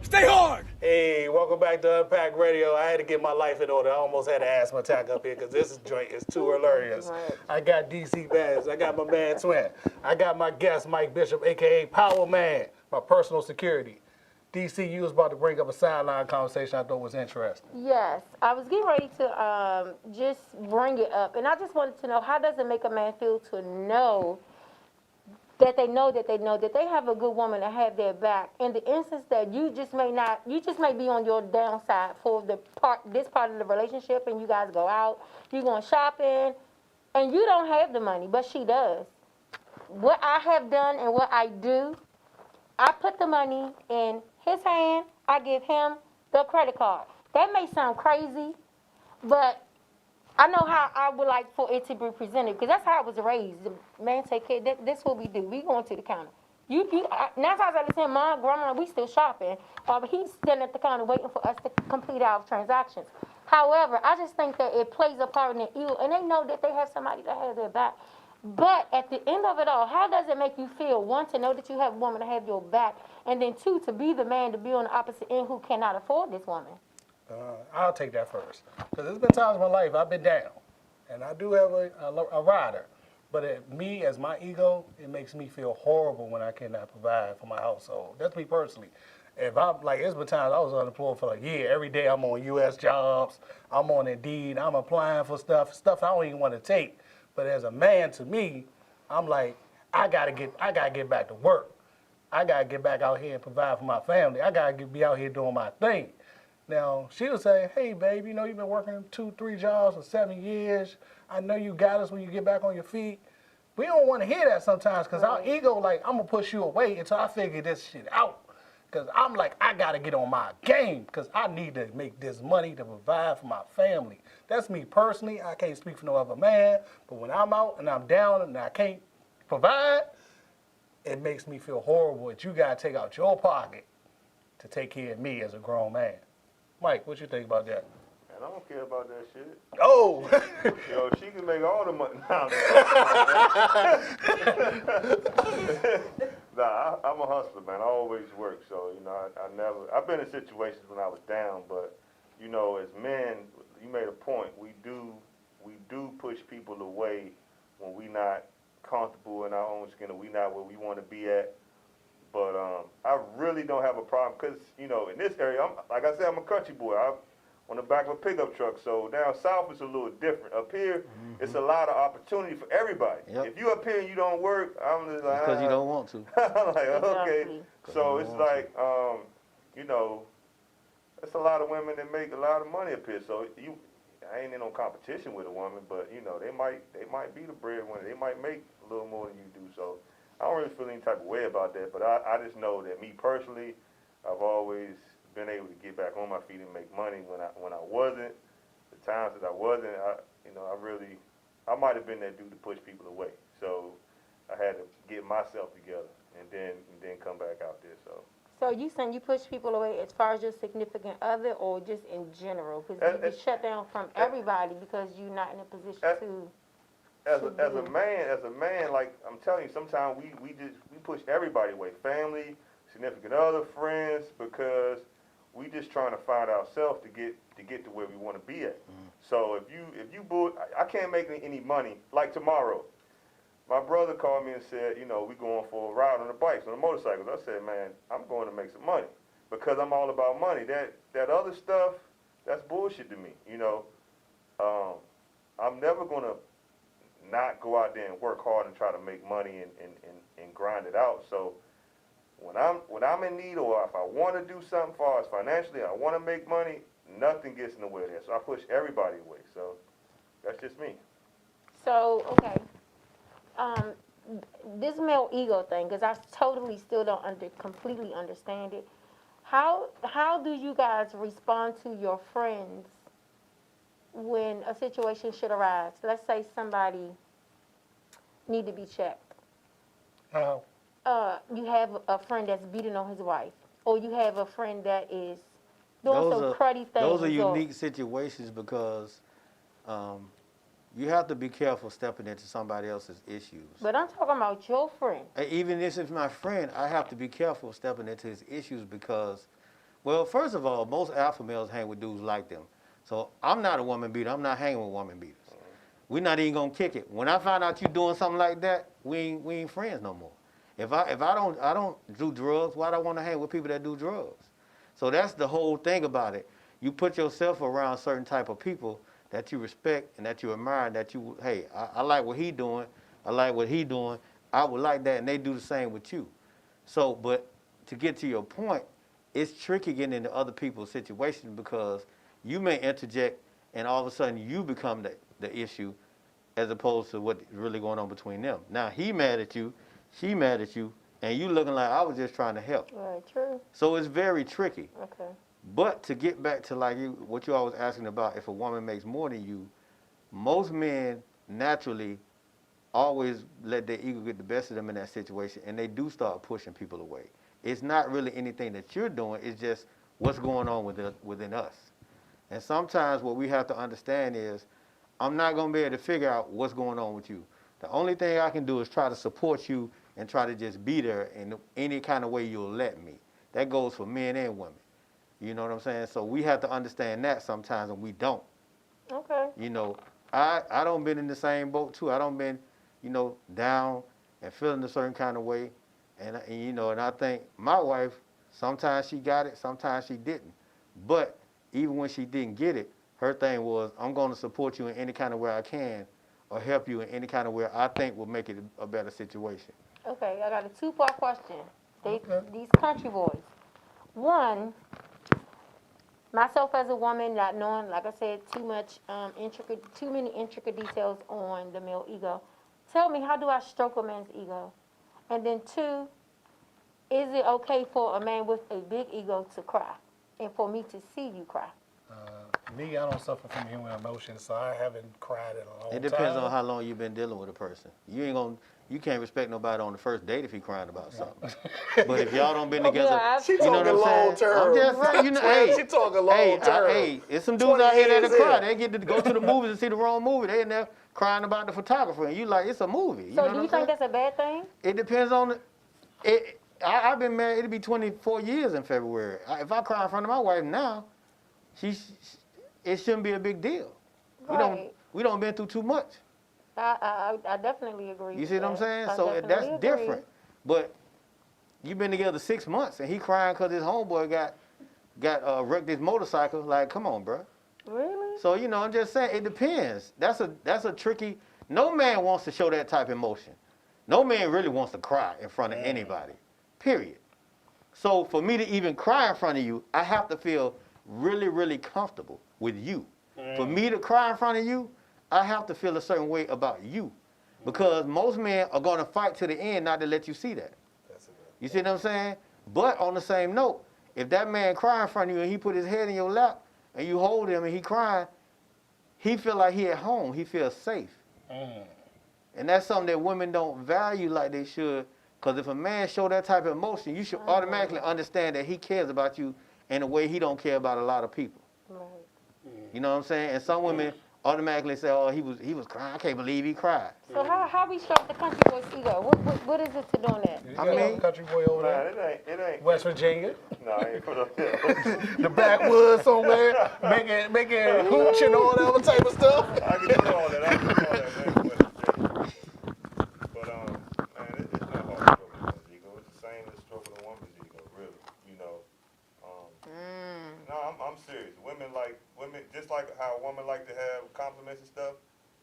Stay hard. Hey, welcome back to Unpacked Radio. I had to get my life in order. I almost had an asthma attack up here because this joint is too hilarious. I got DC Bass. I got my man Twin. I got my guest, Mike Bishop, a.k.a. Power Man, my personal security. DC, you was about to bring up a sideline conversation I thought was interesting. Yes, I was getting ready to just bring it up, and I just wanted to know, how does it make a man feel to know that they have a good woman to have their back in the instance that you just may be on your downside for this part of the relationship, and you guys go out, you're going shopping, and you don't have the money, but she does. What I have done and what I do, I put the money in his hand, I give him the credit card. That may sound crazy, but I know how I would like for it to be presented, because that's how I was raised. The man say, "Kid, this is what we do. We going to the counter. 9 times out of 10, Mom, Grandma, we still shopping. But he's standing at the counter waiting for us to complete our transactions." However, I just think that it plays a part in their ego, and they know that they have somebody that has their back. But at the end of it all, how does it make you feel? One, to know that you have a woman to have your back, and then two, to be the man to be on the opposite end who cannot afford this woman. I'll take that first. Because there's been times in my life I've been down. And I do have a rider. But me, as my ego, it makes me feel horrible when I cannot provide for my household. That's me personally. If I'm like, it's been times I was unemployed for like a year. Every day I'm on U.S. jobs. I'm on Indeed. I'm applying for stuff I don't even want to take. But as a man, to me, I'm like, I gotta get back to work. I gotta get back out here and provide for my family. I gotta be out here doing my thing. Now, she was saying, "Hey, babe, you know you've been working 2-3 jobs for 7 years. I know you got us when you get back on your feet." We don't want to hear that sometimes because our ego, like, I'm going to push you away until I figure this shit out. Because I'm like, I got to get on my game because I need to make this money to provide for my family. That's me personally. I can't speak for no other man. But when I'm out and I'm down and I can't provide, it makes me feel horrible that you got to take out your pocket to take care of me as a grown man. Mike, what you think about that? And I don't care about that shit. Oh! Yo, she can make all the money. Nah, I'm a hustler, man. I always work. So, you know, I've been in situations when I was down, but, you know, as men, you made a point. We do push people away when we not comfortable in our own skin or we not where we want to be at. But I really don't have a problem because, you know, in this area, like I said, I'm a country boy. I'm on the back of a pickup truck. So down south, it's a little different. Up here, it's a lot of opportunity for everybody. Yep. If you up here and you don't work, I'm just like, Because you don't want to. I'm like, okay. Exactly. So it's like, you know, it's a lot of women that make a lot of money up here. So I ain't in no competition with a woman, but, you know, they might be the breadwinner. They might make a little more than you do. So I don't really feel any type of way about that, but I just know that me personally, I've always been able to get back on my feet and make money when I wasn't. The times that I wasn't, I might have been that dude to push people away. So I had to get myself together and then come back out there. So you saying you push people away as far as your significant other, or just in general? Because you get shut down from everybody because you're not in a position to. as a man, like I'm telling you, sometimes we push everybody away, family, significant other, friends, because we just trying to find ourselves to get to where we want to be at. So if you I can't make any money. Like tomorrow, my brother called me and said, you know, we going for a ride on the bikes, on the motorcycles. I said, man, I'm going to make some money because I'm all about money. That other stuff, that's bullshit to me. You know, I'm never gonna not go out there and work hard and try to make money and grind it out. So when I'm in need, or if I want to do something as far as financially, I want to make money, nothing gets in the way of that. So I push everybody away. So that's just me. So, okay. This male ego thing, because I totally still don't completely understand it. How do you guys respond to your friends when a situation should arise? Let's say somebody need to be checked. How? You have a friend that's beating on his wife, or you have a friend that is doing some cruddy things. Those are unique situations because you have to be careful stepping into somebody else's issues. But I'm talking about your friend. Even if it's my friend, I have to be careful stepping into his issues because, well, first of all, most alpha males hang with dudes like them. So I'm not a woman beater. I'm not hanging with woman beaters. We're not even gonna kick it. When I find out you doing something like that, we ain't friends no more. If I don't do drugs, why do I want to hang with people that do drugs? So that's the whole thing about it. You put yourself around certain type of people that you respect and that you admire, that you, hey, I like what he doing, I like what he doing, I would like that, and they do the same with you. So, but to get to your point, it's tricky getting into other people's situations because you may interject and all of a sudden you become the issue as opposed to what's really going on between them. Now, he mad at you, she mad at you, and you looking like I was just trying to help. Right, true. So it's very tricky. Okay. But to get back to like what you always asking about, if a woman makes more than you, most men naturally always let their ego get the best of them in that situation, and they do start pushing people away. It's not really anything that you're doing, it's just what's going on within us. And sometimes what we have to understand is, I'm not going to be able to figure out what's going on with you. The only thing I can do is try to support you and try to just be there in any kind of way you'll let me. That goes for men and women. You know what I'm saying? So we have to understand that sometimes, and we don't. Okay. You know, I don't been in the same boat too. I don't been, you know, down and feeling a certain kind of way. And you know, and I think my wife, sometimes she got it, sometimes she didn't. But even when she didn't get it, her thing was, I'm going to support you in any kind of way I can, or help you in any kind of way I think will make it a better situation. Okay, I got a two-part question. These country boys. One, myself as a woman, not knowing, like I said, too many intricate details on the male ego. Tell me, how do I stroke a man's ego? And then two, is it okay for a man with a big ego to cry, and for me to see you cry? Me, I don't suffer from human emotions, so I haven't cried in a long time. It depends on how long you've been dealing with a person. You can't respect nobody on the first date if he crying about something. But if y'all don't been together, She you know talking what I'm long saying? term. I'm just saying, you know, hey, She talking long term. Hey, it's some dudes out here 20 that years cry. in. They get to go to the movies and see the wrong movie. They in there crying about the photographer, and you like, it's a movie. You So know do what you I'm think saying? that's a bad thing? It depends on I've been married. It'll be 24 years in February. If I cry in front of my wife now, it shouldn't be a big deal. Right. We don't been through too much. I definitely agree. You see what I'm saying? I So definitely that's agree. different. But you've been together 6 months and he crying because his homeboy got wrecked his motorcycle. Like, come on, bro. Really? So you know, I'm just saying it depends. That's a tricky. No man wants to show that type of emotion. No man really wants to cry in front of anybody. Period. So for me to even cry in front of you, I have to feel really, really comfortable with you. For me to cry in front of you, I have to feel a certain way about you. Because most men are going to fight to the end not to let you see that. You see what I'm saying? But on the same note, if that man cry in front of you and he put his head in your lap and you hold him and he crying, he feel like he at home. He feels safe. And that's something that women don't value like they should. Because if a man show that type of emotion, you should automatically understand that he cares about you in a way he don't care about a lot of people. Right. You know what I'm saying? And some women automatically say, oh, he was crying. I can't believe he cried. So how we stroke the country boy's ego? What is it to doing that? You I got mean- a country boy over Nah, there, it ain't. West Virginia, Nah, I ain't put up there. the backwoods somewhere, making hooch and all that other type of stuff. I can do all that. I can do all that, man. But man, it's not hard to stroke a man's ego. It's the same as stroking a woman's ego, really. You know. No, I'm serious. Women just like how a woman like to have compliments and stuff.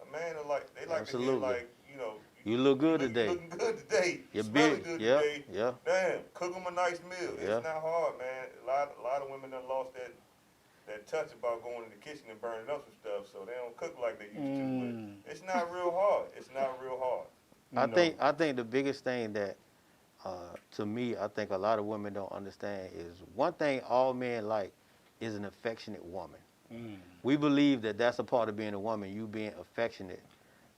A man they like Absolutely. to hear, like, you know. You look good today. Looking good today. You're Smelling big. good Yeah, today. yeah. Damn, cook them a nice meal. Yeah. It's not hard, man. A lot of women done lost that touch about going in the kitchen and burning up some stuff, so they don't cook like they used to. But it's not real hard. It's not real hard. I think the biggest thing that, to me, I think a lot of women don't understand is one thing all men like is an affectionate woman. We believe that that's a part of being a woman, you being affectionate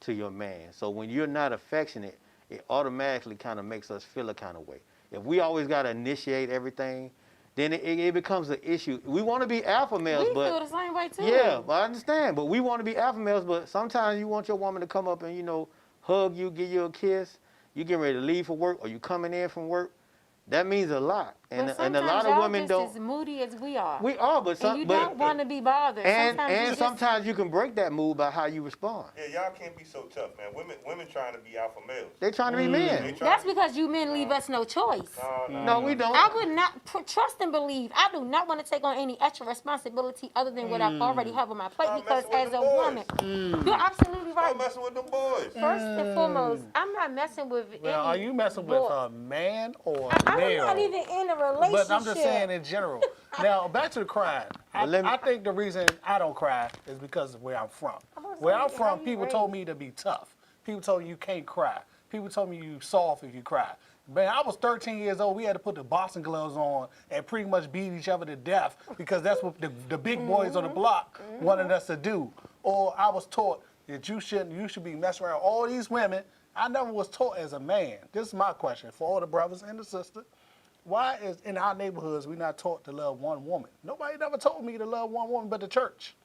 to your man. So when you're not affectionate, it automatically kind of makes us feel a kind of way. If we always got to initiate everything, then it becomes an issue. We want to be alpha males, We but feel the same way too. yeah, but I understand. But we want to be alpha males, but sometimes you want your woman to come up and, you know, hug you, give you a kiss. You getting ready to leave for work or you coming in from work. That means a lot. And a lot of women don't. don't. As moody as we are. We are, but And you don't want to be bothered. and Sometimes sometimes you can break that mood by how you respond. Yeah, y'all can't be so tough, man. Women trying to be alpha males. They trying to be men. That's because you men leave us no choice. No, we don't. I would not trust and believe. I do not want to take on any extra responsibility other than what I already have on my plate Stop because messing with as them a boys. woman, you're absolutely right. Stop messing with them boys. First and foremost, I'm not messing with Well, are you messing with a man or a I'm male? not even in a relationship. But I'm just saying in general. Now, back to the crying. I think the reason I don't cry is because of where I'm from. Where I'm from, people told me to be tough. People told me you can't cry. People told me you soft if you cry. Man, I was 13 years old. We had to put the boxing gloves on and pretty much beat each other to death because that's what the big boys on the block wanted us to do. Or I was taught that you should be messing around all these women. I never was taught as a man. This is my question for all the brothers and the sisters. Why is in our neighborhoods we not taught to love one woman? Nobody never told me to love one woman but the church.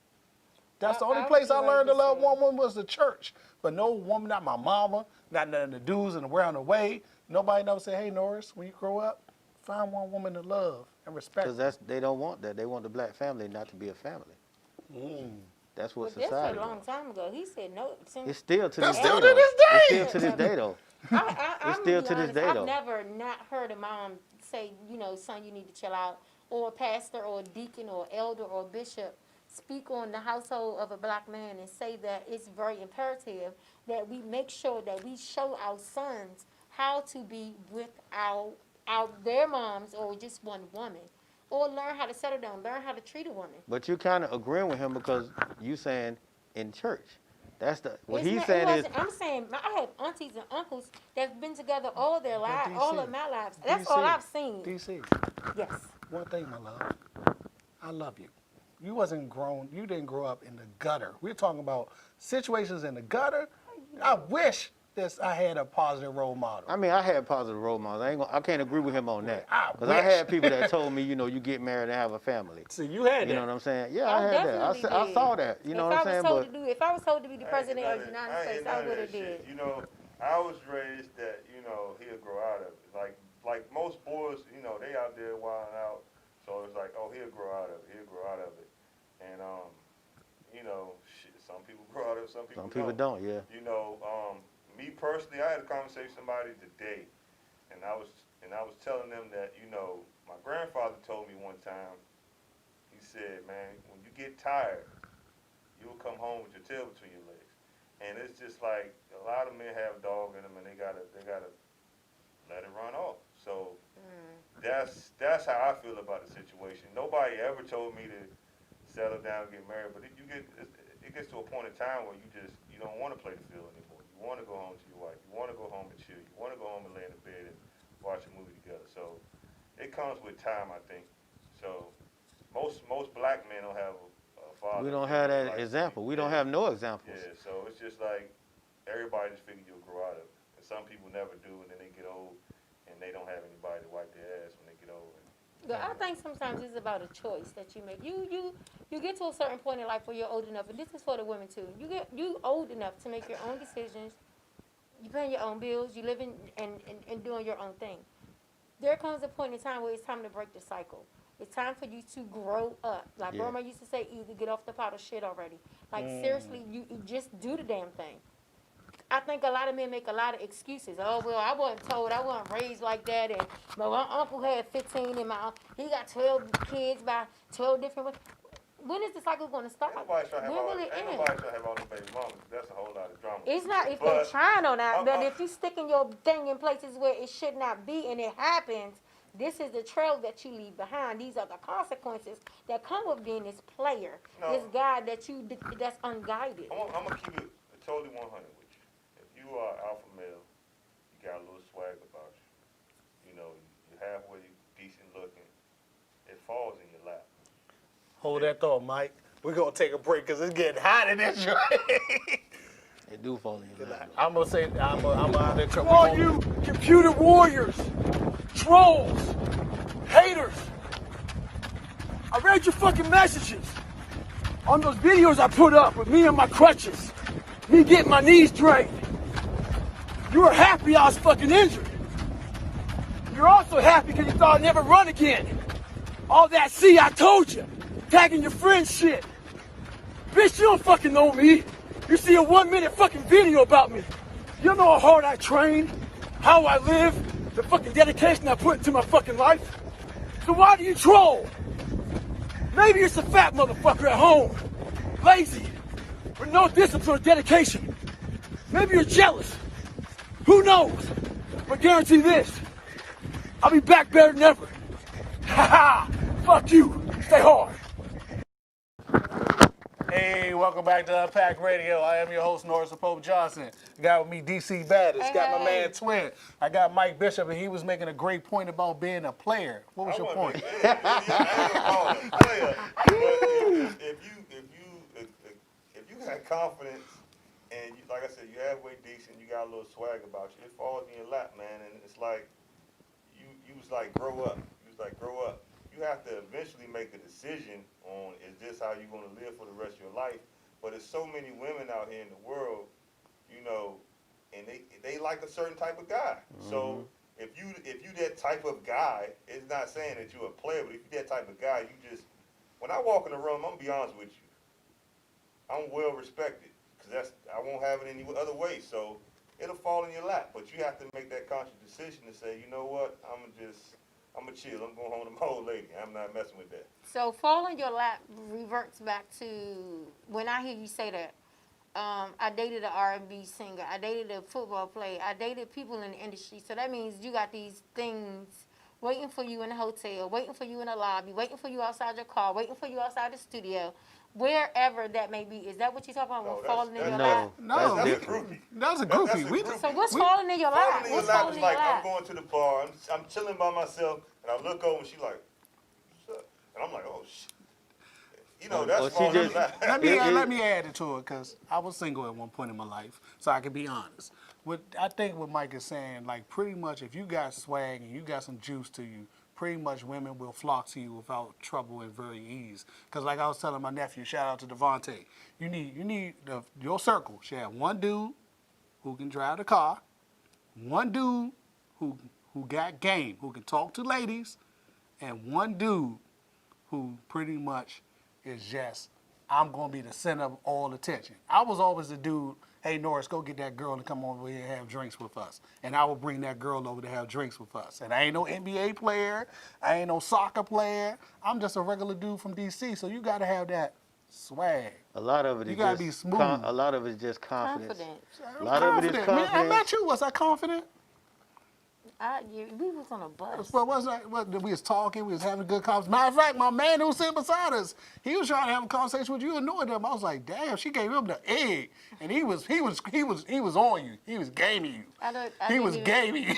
That's the only place I learned to love one woman was the church. But no woman, not my mama, not none of the dudes and around the way. Nobody never said, hey, Norris, when you grow up, find one woman to love and respect. Because they don't want that. They want the black family not to be a family. That's what But that's society a long wants. time ago. He said no. It's still to this day. still to though. this day. It's still to this day, though. I'm still gonna be to this honest, day, I've though. never not heard a mom say, son, you need to chill out, or a pastor or a deacon or elder or bishop speak on the household of a black man and say that it's very imperative that we make sure that we show our sons how to be with their moms or just one woman, or learn how to settle down, learn how to treat a woman. But you kind of agreeing with him because you saying in church. That's what It's he's not- it saying is. wasn't- I'm saying I have aunties and uncles that's been together all their lives, DC. all of my lives. That's all I've seen. DC, Yes. one thing, my love. I love you. You wasn't grown. You didn't grow up in the gutter. We're talking about situations in the gutter. I wish I had a positive role model. I mean, I had positive role models. I can't agree with him on that. I Because I wish. had people that told me, you get married and have a family. See, you had You know that. what I'm saying? Yeah, I I had that. definitely I did. saw that. You know what I'm saying? If I was told to be the president of the I United ain't States, none I of would that have did. shit. I was raised that, he'll grow out of it. Like most boys, they out there wilding out. So it's like, oh, he'll grow out of it. He'll grow out of it. And, shit, some people grow out of it, some people don't, yeah. Me personally, I had a conversation with somebody today, and I was telling them that, my grandfather told me one time, he said, man, when you get tired, you'll come home with your tail between your legs. And it's just like a lot of men have a dog in them, and they gotta let it run off. So that's how I feel about the situation. Nobody ever told me to settle down and get married, but it gets to a point in time where you don't want to play the field anymore. You want to go home to your wife. You want to go home and chill. You want to go home and lay in the bed and watch a movie together. So it comes with time, I think. So most black men don't have a father. We don't have that like example. We don't yeah. have no examples. Yeah, so it's just like everybody just figure you'll grow out of it. And some people never do, and then they get old, and they don't have anybody to wipe their ass when they get old. I think sometimes it's about a choice that you make. You get to a certain point in life where you're old enough, and this is for the women too. You old enough to make your own decisions. You paying your own bills. You living and doing your own thing. There comes a point in time where it's time to break the cycle. It's time for you to grow up. Like Burma used to say, either get off the pot of shit already. Like seriously, you just do the damn thing. I think a lot of men make a lot of excuses. Oh, well, I wasn't told. I wasn't raised like that. And my uncle had 15 and he got 12 kids by 12 different women. When is the cycle going to start? Ain't nobody trying to have When will it end? all them baby mamas. That's a whole lot of drama. It's not if they're trying on that, but if you sticking your thing in places where it should not be and it happens, this is the trail that you leave behind. These are the consequences that come with being this player, this guy that's unguided. I'm gonna keep it totally 100 with you. If you are alpha male, you got a little swag about you. You know, you're halfway decent looking. It falls in your lap. Hold that thought, Mike. We're going to take a break because it's getting hot in this joint. They do fall in your lap. I'm going to say, I'm out there To all you computer warriors, trolls, haters, I read your fucking messages on those videos I put up with me and my crutches, me getting my knees drained. You were happy I was fucking injured. You're also happy because you thought I'd never run again. All that, see, I told you. Tagging your friends shit. Bitch, you don't fucking know me. You see a 1-minute fucking video about me. You know how hard I train, how I live, the fucking dedication I put into my fucking life. So why do you troll? Maybe you're a fat motherfucker at home, lazy, with no discipline or dedication. Maybe you're jealous. Who knows? But guarantee this, I'll be back better than ever. Ha ha! Fuck you. Stay hard. Hey, welcome back to Unpacked Radio. I am your host, Norris Pope Johnson. Got with me DC Baddest. Got my man Twin. I got Mike Bishop, and he was making a great point about being a player. What was your point? If you got confidence and you, like I said, you're halfway decent, you got a little swag about you, it falls in your lap, man, and it's like you was like grow up. You was like grow up. You have to eventually make a decision on is this how you're gonna live for the rest of your life. But there's so many women out here in the world, you know, and they like a certain type of guy. Mm-hmm. So if you that type of guy, it's not saying that you're a player, but if you that type of guy, you just when I walk in the room, I'm gonna be honest with you, I'm well respected because I won't have it any other way. So it'll fall in your lap, but you have to make that conscious decision to say, you know what, I'm gonna chill. I'm going home to my old lady. I'm not messing with that. So fall in your lap reverts back to when I hear you say that. I dated an R&B singer. I dated a football player. I dated people in the industry. So that means you got these things waiting for you in the hotel, waiting for you in the lobby, waiting for you outside your car, waiting for you outside the studio, wherever that may be. Is that what you're talking about? No, falling in your lap? No, that's a groupie. That was a groupie. So what's falling in your lap? Falling in your lap is like I'm going to the bar. I'm chilling by myself, and I look over, and she's like, "What's up?" And I'm like, "Oh shit." You know, that's falling in your lap. Let me add it to it because I was single at one point in my life, so I can be honest. I think what Mike is saying, like pretty much if you got swag and you got some juice to you, pretty much women will flock to you without trouble and very ease. Because like I was telling my nephew, shout out to Devontae, you need your circle should have one dude who can drive the car, one dude who got game, who can talk to ladies, and one dude who pretty much is just, I'm going to be the center of all attention. I was always the dude, hey, Norris, go get that girl to come over here and have drinks with us. And I will bring that girl over to have drinks with us. And I ain't no NBA player. I ain't no soccer player. I'm just a regular dude from D.C., so you got to have that swag. A lot of it you is gotta just be smooth. a lot of it is just confidence. Confident. A lot of it is confidence. Man, I met you. Was I confident? We was on a bus. Well, we was talking, we was having a good conversation. Matter of fact, my man who was sitting beside us, he was trying to have a conversation with you and knowing them. I was like, damn, she gave him the egg, and he was on you. He was gaming you. He was gaming you.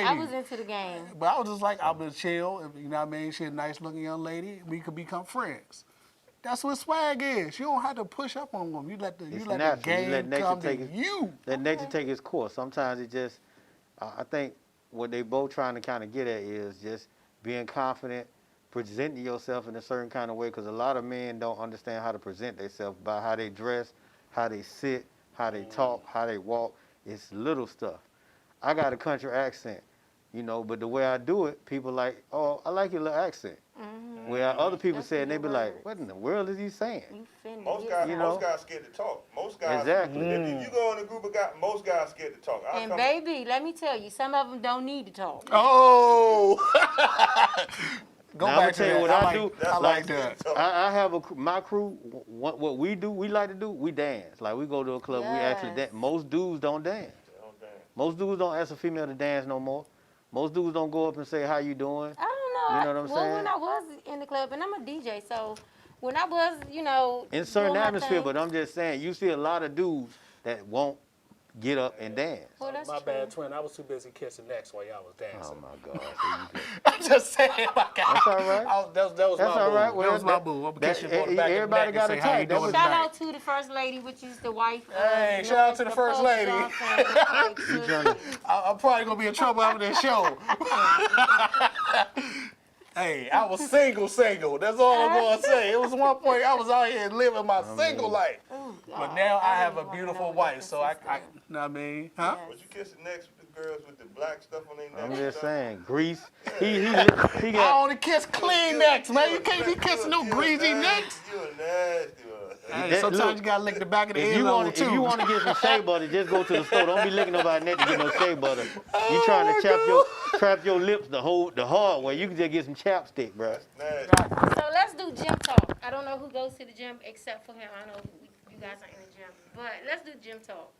I was into the game. But I was just like, I'm gonna chill. You know what I mean? She's a nice looking young lady. We could become friends. That's what swag is. You don't have to push up on them. You let the game come to you. Let nature take its course. Sometimes it just, I think what they both trying to kind of get at is just being confident, presenting yourself in a certain kind of way, because a lot of men don't understand how to present themselves by how they dress, how they sit, how they talk, how they walk. It's little stuff. I got a country accent, you know, but the way I do it, people like, oh, I like your little accent. Mm-hmm. Where other people That's say, and they good be like, words. what in the world is he saying? You finna Most get guys, You it. know? most guys scared to talk. Most guys, Exactly. if you go in a group of guys, most guys scared to talk. And baby, let me tell you, some of them don't need to talk. Oh. Go Now, back to I'm gonna tell you that. what I do. I like that. I have my crew. What we do, we like to do, we dance. Like we go to a club, we actually Yes. dance. Most dudes don't dance. Most dudes don't ask a female to dance no more. Most dudes don't go up and say, how you doing? I don't know. You know what I'm Well, saying? when I was in the club, and I'm a DJ, so when I was, you know, In certain doing my atmosphere, thing, but I'm just saying, you see a lot of dudes that won't get up and dance. well, that's My true. bad, twin. I was too busy kissing necks while y'all was dancing. Oh my God. So you I'm just saying, my guy. That's all right. That was That's my all boo. right. Well, that was my that- boo. I'm gonna that- kiss you on the back everybody of the neck got and a say, how you type. That doing was- Shout tonight? out to the first lady, which is the wife. Hey, shout out to the first lady. I'm probably gonna be in trouble after this show. Hey, I was single. That's all I'm gonna say. It was one point I was out here living my single life, but now I have a beautiful wife. So I know what I mean, huh? But you kissing next with the girls with the black stuff on their neck. I'm and just stuff? saying, grease. He I got. only kiss clean necks, man. You can't be kissing no greasy necks. You a nasty one. Hey, That- sometimes look, you gotta lick the back of the If head you level want too. to get some shea butter, just go to the store. Don't be licking nobody's neck to get no shea butter. You trying my to trap your lips the hard way. You can just get some chapstick, bro. Nasty. So let's do gym talk. I don't know who goes to the gym except for him. I know you guys are in the gym, but let's do gym talk.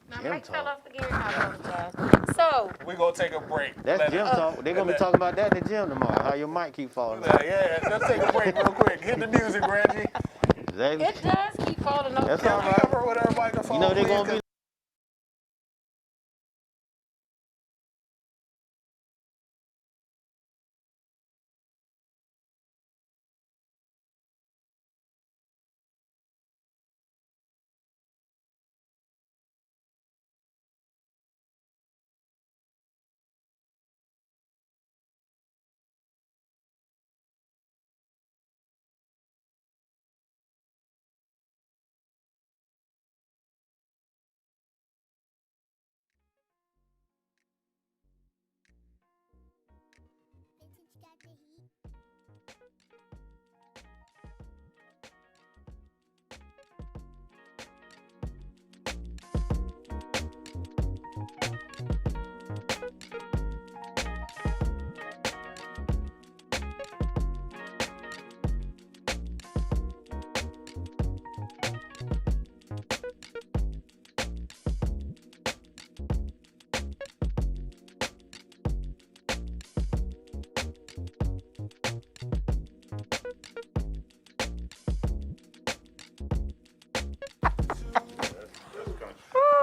My Gym mic fell talk. off again. I apologize. So We're gonna take a break. That's gym talk. They're gonna be talking about that in the gym tomorrow. How your mic keep falling off. Yeah, let's take a break real quick. Hit the music, Reggie. Exactly. it does keep falling off. That's Can all we right. cover with our microphone? You know they're please? gonna be.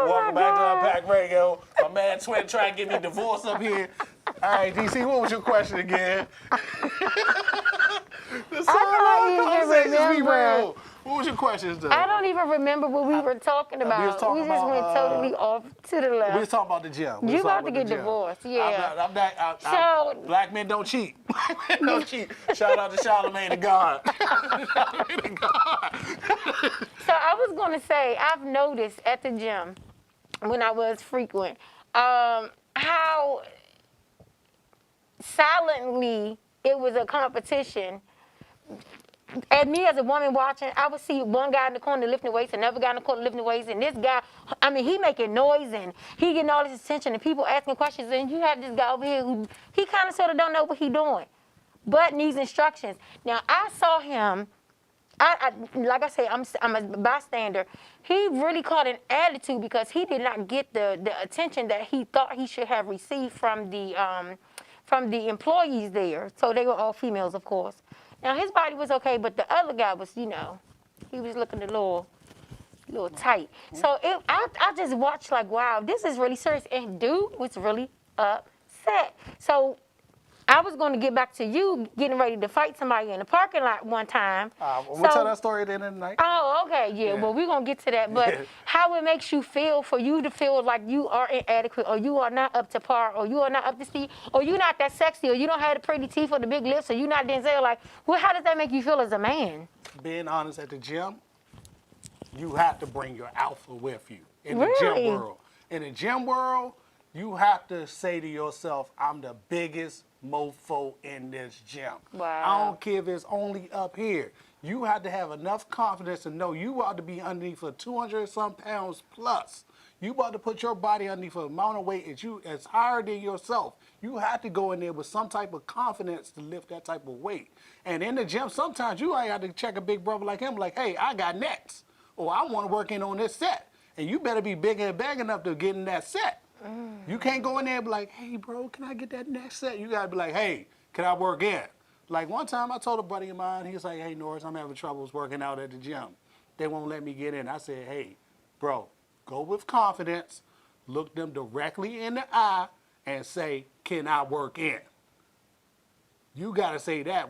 Welcome back to Unpacked Radio. My man Twin trying to get me divorced up here. All right, DC, what was your question again? The conversations be remember. real. What was your questions, though? I don't even remember what we were talking about. was talking We just about, went totally off to the left. We was talking about the gym. We You was about talking to about get the gym. divorced, yeah. So- black men don't cheat. Black men don't cheat. Shout out to Charlamagne the God. Charlamagne the God. So I was going to say, I've noticed at the gym when I was frequent, how silently it was a competition. And me as a woman watching, I would see one guy in the corner lifting weights, another guy in the corner lifting weights, and this guy, I mean, he making noise and he getting all this attention and people asking questions, and you have this guy over here who, he kind of sort of don't know what he doing, but needs instructions. Now, I saw him, like I say, I'm a bystander. He really caught an attitude because he did not get the attention that he thought he should have received from the employees there. So they were all females, of course. Now, his body was okay, but the other guy was, you know, he was looking a little tight. So I just watched like, wow, this is really serious. And dude was really upset. So I was going to get back to you getting ready to fight somebody in the parking lot one time. We'll tell that story at the end of the night. Oh, okay, yeah. Well, we're going to get to that. But how it makes you feel for you to feel like you are inadequate, or you are not up to par, or you are not up to speed, or you're not that sexy, or you don't have the pretty teeth or the big lips, or you're not Denzel. Like, well, how does that make you feel as a man? Being honest, at the gym, you have to bring your alpha with you in the Really? gym world. In the gym world, you have to say to yourself, I'm the biggest mofo in this gym. Wow. I don't care if it's only up here. You have to have enough confidence to know you ought to be underneath for 200 and some pounds plus. You about to put your body underneath an amount of weight that's higher than yourself. You have to go in there with some type of confidence to lift that type of weight. And in the gym, sometimes you might have to check a big brother like him, like, hey, I got nets, or I want to work in on this set. And you better be big and big enough to get in that set. You can't go in there and be like, hey, bro, can I get that next set? You got to be like, hey, can I work in? Like one time I told a buddy of mine, he was like, hey, Norris, I'm having troubles working out at the gym. They won't let me get in. I said, hey, bro, go with confidence, look them directly in the eye, and say, can I work in? You got to say that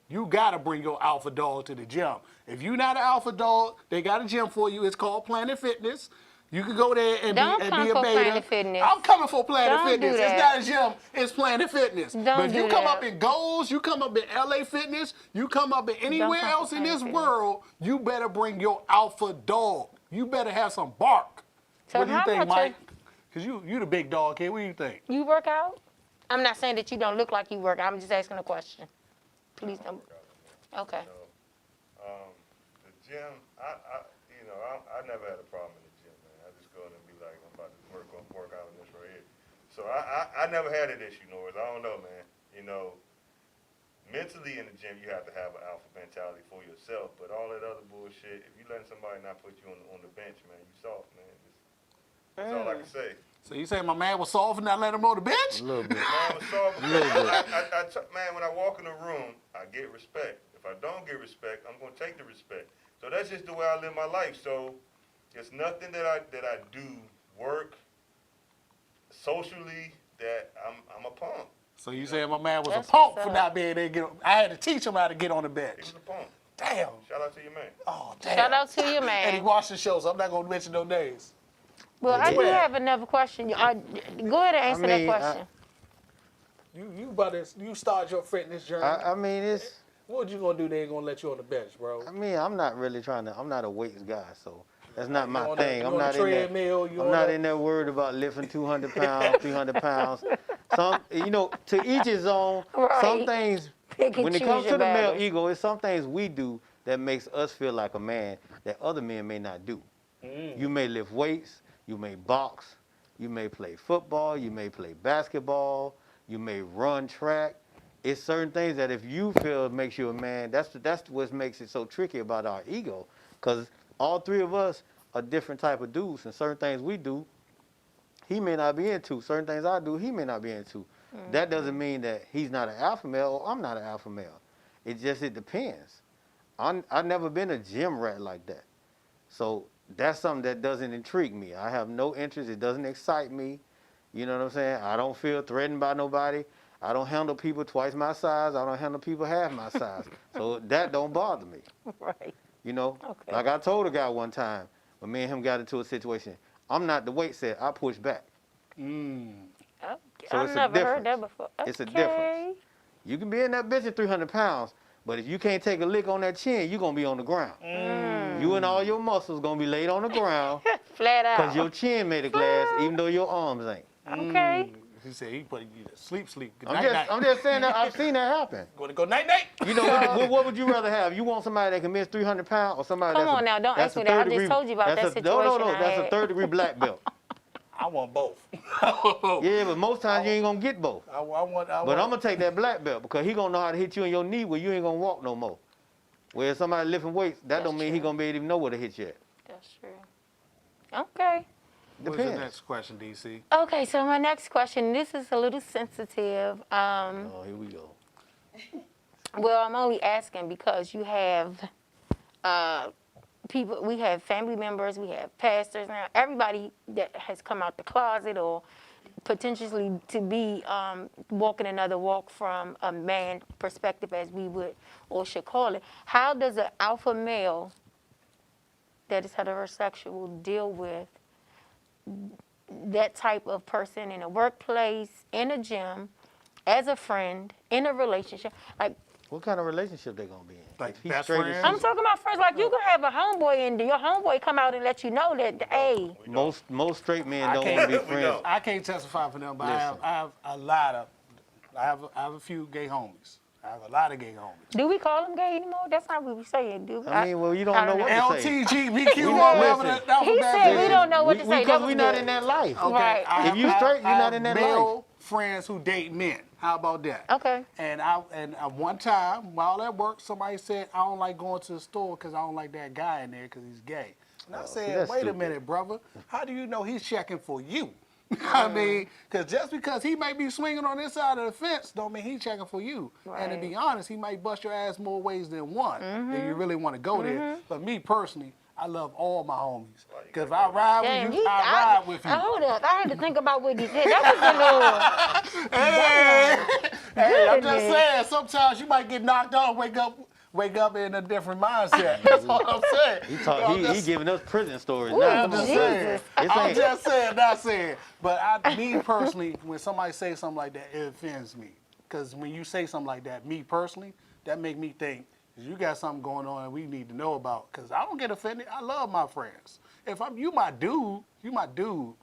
you got to bring your alpha dog to the gym. If you're not an alpha dog, they got a gym for you. It's called Planet Fitness. You can go there and be a beta. Don't come for Planet Fitness. I'm coming for Planet Don't Fitness. do that. It's not a gym. It's Planet Fitness. Don't but if you do come that. up in Goals, you come up in LA Fitness, you come up in anywhere come for else in this Planet world, you better bring your alpha dog. You better have some bark. So What do you how think, much Mike? Because you the big dog here. What do you think? You work out? I'm not saying that you don't look like you work out. I'm just asking a question. Please don't. Okay. The gym, I never had a problem in the gym, man. I just go in and be like, I'm about to work out on this right here. So I never had an issue, Norris. I don't know, man. Mentally in the gym, you have to have an alpha mentality for yourself. But all that other bullshit, if you letting somebody not put you on the bench, man, you soft, man. That's all I can say. So you saying my man was soft and not let him on the bench? A little bit. Man was soft. Man, when I walk in the room, I get respect. If I don't get respect, I'm gonna take the respect. So that's just the way I live my life. So it's nothing that I do work socially that I'm a punk. So you saying my man was That's a punk what's for up. not being able to get on. I had to teach him how to get on the He bench. was a punk. Damn. Shout out to your man. Oh, damn. Shout out to you, And he man. watched the show, so I'm not going to mention no names. Well, I do Yeah. have another question. Go ahead and answer that question. You start your fitness journey. I mean, it's. What you going to do? They ain't going to let you on the bench, bro. I mean, I'm not really I'm not a weights guy, so that's not my on thing. the- I'm you on not the in there. treadmill, you I'm on not the- in there worried about lifting 200 pounds, 300 pounds. To each his own. Right. Some things, Pick and when it choose comes to your the male battles. ego, it's some things we do that makes us feel like a man that other men may not do. You may lift weights, you may box, you may play football, you may play basketball, you may run track. It's certain things that if you feel makes you a man, that's what makes it so tricky about our ego. Because all three of us are different type of dudes, and certain things we do, he may not be into. Certain things I do, he may not be into. That doesn't mean that he's not an alpha male or I'm not an alpha male. It depends. I've never been a gym rat like that. So that's something that doesn't intrigue me. I have no interest. It doesn't excite me. You know what I'm saying? I don't feel threatened by nobody. I don't handle people twice my size. I don't handle people half my size. So that don't bother me. Right. Okay. Like I told a guy one time, when me and him got into a situation, I'm not the weight set. I push back. Okay. So I've it's a never heard difference. that before. It's a Okay. difference. You can be in that bitch at 300 pounds, but if you can't take a lick on that chin, you're going to be on the ground. You and all your muscles going to be laid on the ground Flat out. because your chin made of glass, even though your arms ain't. Okay. He said he put you to sleep. Good I'm night. just saying that I've seen that happen. Going to go night. You know, what would you rather have? You want somebody that can miss 300 pounds or somebody Come that's on now, don't that's ask a me that. I third just degree- told you about that's that a- No, situation I that's had. a third degree black belt. I want both. Yeah, but most times you ain't going to get both. I want. But I'm going to take that black belt because he going to know how to hit you in your knee where you ain't going to walk no more. Where somebody lifting weights, that That's don't mean he true. going to be able to even know where to hit you at. That's true. Okay. What's the Depends. next question, DC? Okay, so my next question, this is a little sensitive. Oh, here we go. Well, I'm only asking because you have people, we have family members, we have pastors now, everybody that has come out the closet or potentially to be walking another walk from a man perspective, as we would or should call it. How does an alpha male that is heterosexual deal with that type of person in a workplace, in a gym, as a friend, in a relationship? Like, What kind of relationship they gonna be in? Like If he's best straight as friends? shit- I'm talking about friends. Like, you can have a homeboy and your homeboy come out and let you know that, hey, Most straight men I don't can't- want to be We friends. don't. I can't testify for them, but Listen. I have a lot of, I have a few gay homies. I have a lot of gay homies. do we call them gay anymore? That's not what we saying, do we? I mean, well, you don't know what to say. LTGBQ, Listen. whatever the He alphabet said we is. don't know what to say. Because That was we're not good. in that life. Okay, Right. I If you have- straight, you're I not have in that male life. friends who date men. How about that? Okay. And one time while at work, somebody said, I don't like going to the store because I don't like that guy in there because he's gay. And I see, said, that's wait a stupid. minute, brother. How do you know he's checking for you? I mean, because just because he might be swinging on this side of the fence don't mean he's checking for you. And to Right. be honest, he might bust your ass more ways than one if you really want to go there. But me personally, I love all my homies. Because if I ride Damn, with you, I ride with you. Hold up. I had to think about what he said. That was a little. Hey, I'm just Goodness. saying, sometimes you might get knocked out, wake up in a different mindset. That's all I'm saying. He giving us prison stories Ooh, now. I'm Come on, just man. saying. Jesus. It's I'm ain't- just saying, not saying. But me personally, when somebody says something like that, it offends me. Because when you say something like that, me personally, that make me think, you got something going on that we need to know about. Because I don't get offended. I love my friends. If you my dude,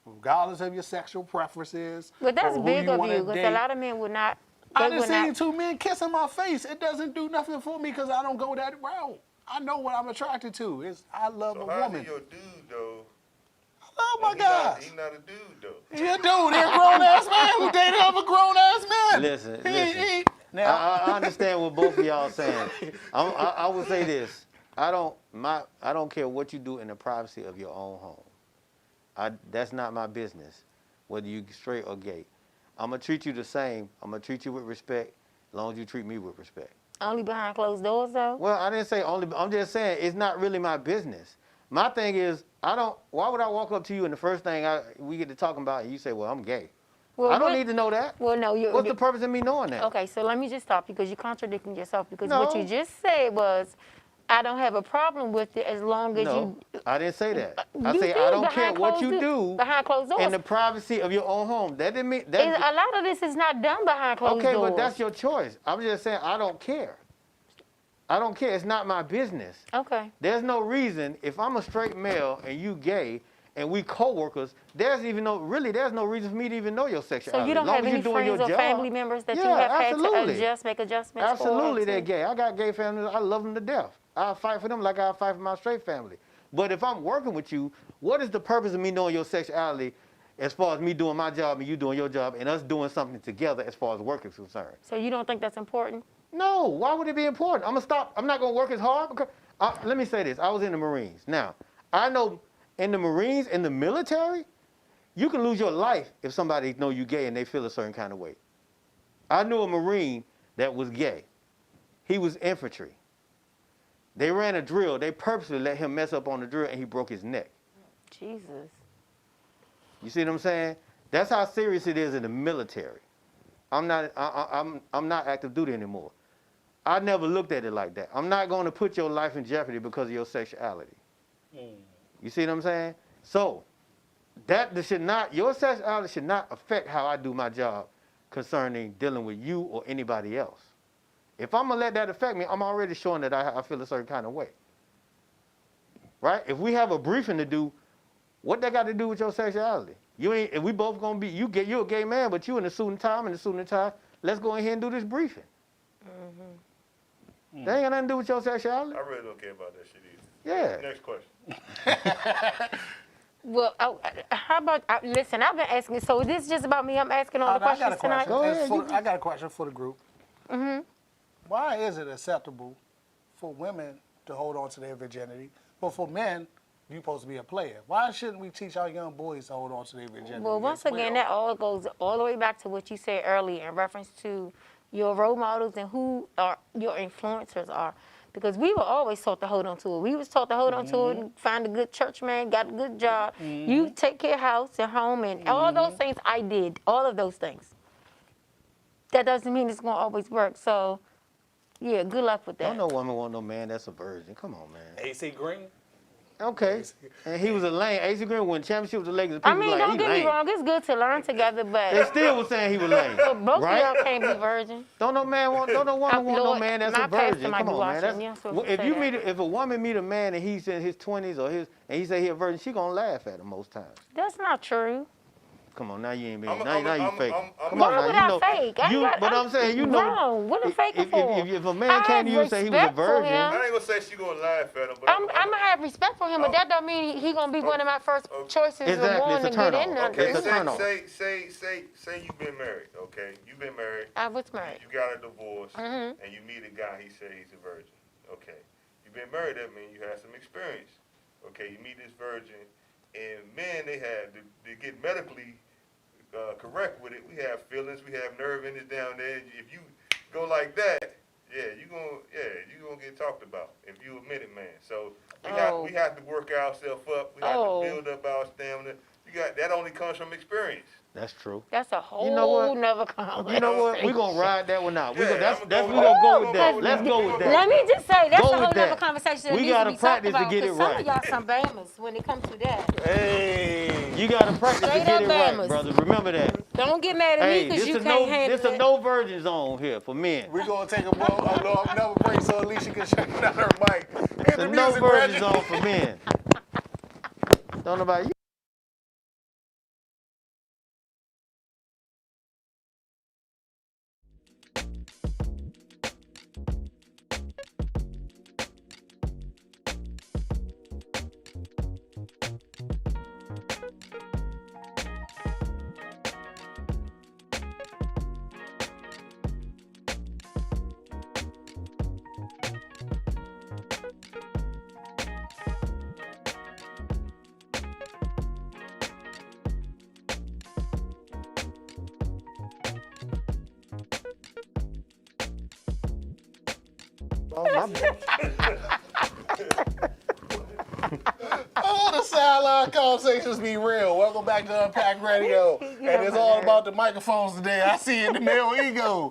regardless of your sexual preferences. But that's or who big of wanna you, because a date. lot of men would not. I They done would seen not. two men kissing my face. It doesn't do nothing for me because I don't go that route. I know what I'm attracted to. I love So a how's woman. he your dude, though? Oh my He God. He's not a dude, though. He a dude. He a grown ass man who dated other grown ass men. Listen. Now, I understand what both of y'all saying. I would say this. I don't care what you do in the privacy of your own home. That's not my business, whether you straight or gay. I'm gonna treat you the same. I'm gonna treat you with respect, as long as you treat me with respect. Only behind closed doors, though. Well, I didn't say only. I'm just saying it's not really my business. My thing is, why would I walk up to you and the first thing we get to talking about, and you say, well, I'm gay? Well, I don't what- need to know that. Well, no, What's the purpose of me knowing that? Okay, so let me just stop because you're contradicting yourself. Because what No. you just said was, I don't have a problem with it as long as No, I didn't say that. I You say did I don't care behind what closed you doors. do Behind closed doors. in the privacy of your own home. That didn't mean A that. lot of this is not done behind closed Okay, doors. but that's your choice. I'm just saying I don't care. I don't care. It's not my business. Okay. There's no reason if I'm a straight male and you gay and we co-workers. There's no reason for me to even know your sexuality. So you don't As long have as you're any doing friends your or job. family members that you Yeah, have had absolutely. to make adjustments for? Absolutely, they're to- gay. I got gay families. I love them to death. I'll fight for them like I'll fight for my straight family. But if I'm working with you, what is the purpose of me knowing your sexuality as far as me doing my job and you doing your job and us doing something together as far as work is concerned? So you don't think that's important? No, why would it be important? I'm gonna stop. I'm not gonna work as hard. Because, let me say this. I was in the Marines. Now, I know in the Marines, in the military, you can lose your life if somebody know you gay and they feel a certain kind of way. I knew a Marine that was gay. He was infantry. They ran a drill. They purposely let him mess up on the drill and he broke his neck. Jesus. You see what I'm saying? That's how serious it is in the military. I'm not active duty anymore. I never looked at it like that. I'm not going to put your life in jeopardy because of your sexuality. You see what I'm saying? So your sexuality should not affect how I do my job concerning dealing with you or anybody else. If I'm gonna let that affect me, I'm already showing that I feel a certain kind of way. Right? If we have a briefing to do, what that got to do with your sexuality? If we both gonna be, you're a gay man, but you in a suit and tie, I'm in a suit and tie. Let's go ahead and do this briefing. That ain't got nothing to do with your sexuality. I really don't care about that shit Yeah. either. Next question. Well, how about, listen, I've been asking, so is this just about me? I'm asking all the I got questions a question. tonight? Go ahead, I got a question for the group. Why is it acceptable for women to hold on to their virginity, but for men, you're supposed to be a player? Why shouldn't we teach our young boys to hold on to their virginity? Well, once as again, well? that all goes all the way back to what you said earlier in reference to your role models and who are your influencers are. Because we were always taught to hold on to it. We was taught to hold on to it and find a good church man, got a good job. You take care of house and home and all those things I did, all of those things. That doesn't mean it's going to always work. So, yeah, good luck with that. Don't no woman want no man that's a virgin. Come on, man. AC Green. Okay. And he was a lame. AC Green won championship with the Lakers. People I mean, was like, don't he get lame. me wrong. It's good to learn together, They but still was saying he was lame. both right? of y'all can't be virgin. Don't no woman want no Lord, man that's my a pastor virgin. might Come be on, man. watching. You're supposed to If say you that. meet if a woman meet a man and he's in his 20s or his and he say he a virgin, she gonna laugh at him most times. That's not true. Come on, now you ain't being, I'm- now you fake. Come Why on, now would you I know. fake? I ain't got- But I'm saying you know. Wrong. What a faking for? If a man came to you and say he was a respect for virgin, him. I ain't gonna say she gonna laugh at him, but I'm gonna have respect for him, but that don't mean he gonna be one of my first choices Exactly, of one it's a to get turn in off. there. okay. It's a turn off. Say you've been married. Okay, you've been married. I was married. You got a divorce, Mhm. and you meet a guy. He say he's a virgin. Okay, you've been married. That means you had some experience. Okay, you meet this virgin, and men they had to get medically correct with it. We have feelings. We have nerve endings down there. If you go like that, you gonna get talked about if you a minute man. So we have to work ourselves up. We have to build up our stamina. That only comes from experience. that's true. That's a whole You know what? nother conversation. You know what? We gonna ride that one out. We Yeah, gonna, I'm we gonna gonna go go- with that. go- Let's go with that. Let me just say, that's Go a with whole other that. conversation that We needs gotta to be talked practice to about. get it 'Cause some right. of y'all some bammers when it comes to that. Hey. You gotta practice to Straight get up it right, Bammers. brother. Remember that. Don't get mad at me Hey, because this you is can't no handle this a it. no virgin zone here for men. We're going to take another break so Alicia can shut down her mic. Hit It's the a no music, virgin Reggie. zone for men. Don't know about you. Oh, All the sideline conversations be real. Welcome back to Unpacked Radio. And it's all about the microphones today. I see in the male ego.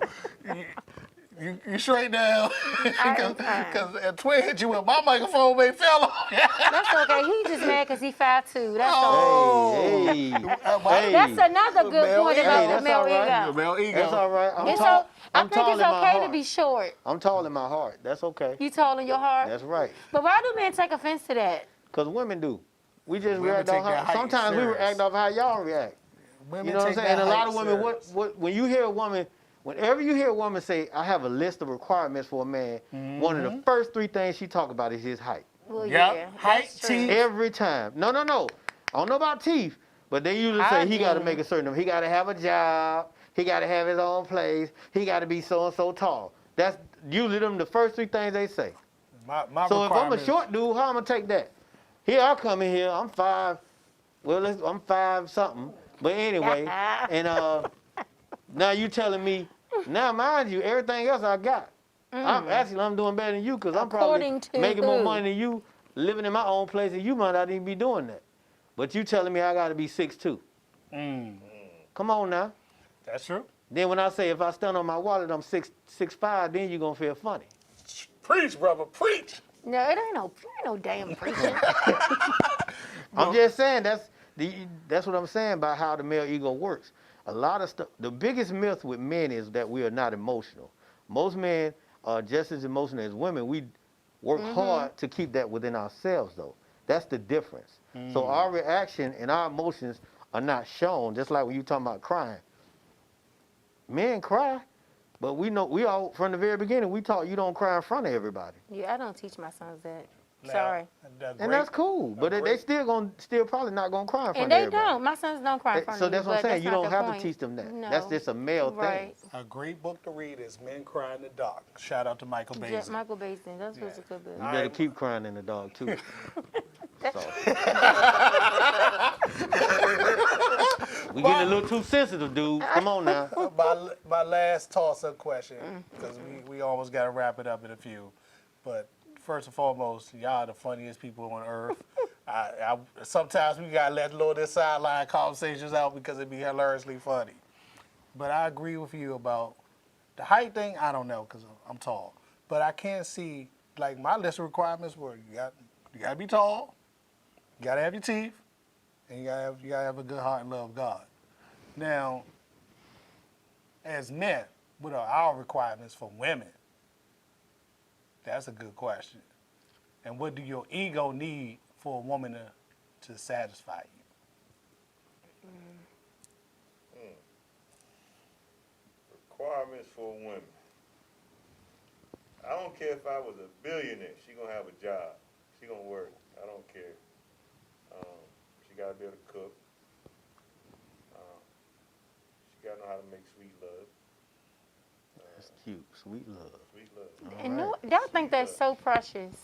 You straight down. Because Twin hit you with my microphone, may fell on. That's okay. He just mad because he 5'2". That's all. Oh. Hey, That's another good Male point ego. about Hey, the that's male all right. ego. Male ego. that's all right. I'm It's tall. I I'm think tall it's in my okay to heart. be short. I'm tall in my heart. That's okay. You tall in your heart. That's right. But why do men take offense to that? Cause women do. We just Women react take off that how. height Sometimes we serious. react off how y'all react. Women You know what I'm take saying? And that a lot height of women, serious. what when you hear a woman, whenever you hear a woman say, "I have a list of requirements for a man," one of the first three things she talk about is his height. Well, Yep. yeah. Height, that's true. teeth. Every time. No. I don't know about teeth, but they usually say he got to Hygiene. make a certain. He got to have a job. He got to have his own place. He got to be so and so tall. That's usually them the first three things they say. My So if I'm a requirements- short dude, how I'm gonna take that? Here I come in here. I'm 5. Well, I'm 5 something. But anyway, and now you telling me. Now, mind you, everything else I got. I'm doing better than you because I'm probably According to making more who? money than you, living in my own place, and you might not even be doing that. But you telling me I got to be 6'2". Come on now. That's true. Then when I say if I stand on my wallet, I'm 6'5", then you're gonna feel funny. Preach, brother, preach. No, it ain't no damn preaching. I'm just saying that's what I'm saying about how the male ego works. A lot of stuff. The biggest myth with men is that we are not emotional. Most men are just as emotional as women. We work hard to keep that within ourselves, though. That's the difference. So our reaction and our emotions are not shown. Just like when you talking about crying. Men cry, but we all from the very beginning we taught you don't cry in front of everybody. Yeah, I don't teach my sons that. Now, Sorry. And that's cool, but they still probably not gonna cry in front And of they everybody. don't. My sons don't cry in front So of me. that's what I'm but saying. You not don't the have point. to teach them that. No. That's just a male Right. thing. A great book to read is Men Cry in the Dark. Shout out to Michael Yeah, Basin. Michael Basin. That's what's a good book. You better keep crying in the dog too. So. We getting a little too sensitive, dude. Come on now. My last toss-up question, because we almost got to wrap it up in a few. But first and foremost, y'all the funniest people on earth. Sometimes we gotta let a little of this sideline conversations out because it be hilariously funny. But I agree with you about the height thing. I don't know because I'm tall, but I can't see like my list of requirements were you gotta be tall, you gotta have your teeth, and you gotta have a good heart and love God. Now, as men, what are our requirements for women? That's a good question. And what do your ego need for a woman to satisfy you? Requirements for women. I don't care if I was a billionaire. She gonna have a job. She gonna work. I don't care. She gotta be able to cook. She gotta know how to make sweet love. That's cute. Sweet love. Sweet love. And y'all think that's so precious.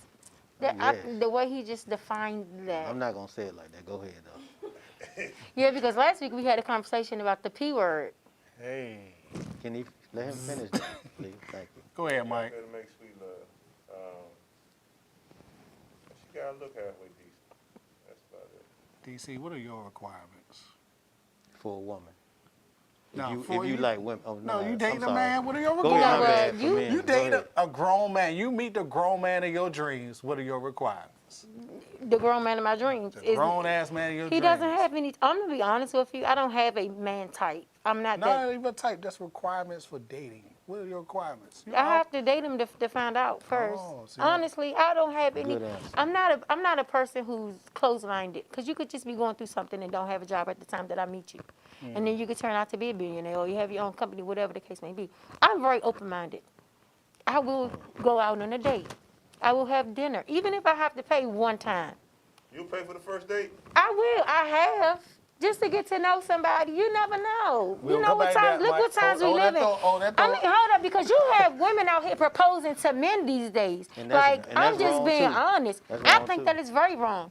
Yes. The way he just defined that. I'm not going to say it like that. Go ahead, though. Yeah, because last week we had a conversation about the P word. Hey. Can he let him finish that, please? Thank you. Go ahead, Mike. She gotta make sweet love. She gotta look halfway decent. That's about it. DC, what are your requirements? For a woman. No, If you like women. Oh, No, you I'm dating a sorry. man. What are your Go ahead, my requirements? bad. For You- men. You Go date ahead. a grown man. You meet the grown man of your dreams. What are your requirements? The grown man of my dreams. The grown ass man of your dreams. He doesn't have any. I'm gonna be honest with you. I don't have a man type. I'm not that. Not even type. That's requirements for dating. What are your requirements? I have to date him to find out first. Oh, see. Honestly, I don't have any. Good answer. I'm not a person who's closed-minded because you could just be going through something and don't have a job at the time that I meet you, and then you could turn out to be a billionaire or you have your own company, whatever the case may be. I'm very open-minded. I will go out on a date. I will have dinner, even if I have to pay one time. You pay for the first date? I will. I have. Just to get to know somebody. You never know. We'll you know come what back times, there, look Mike. what times we Oh, live in. that I mean, hold up, because you have women out here proposing to men these days. And that's I'm just wrong, being too. honest. That's I wrong, think too. that is very wrong.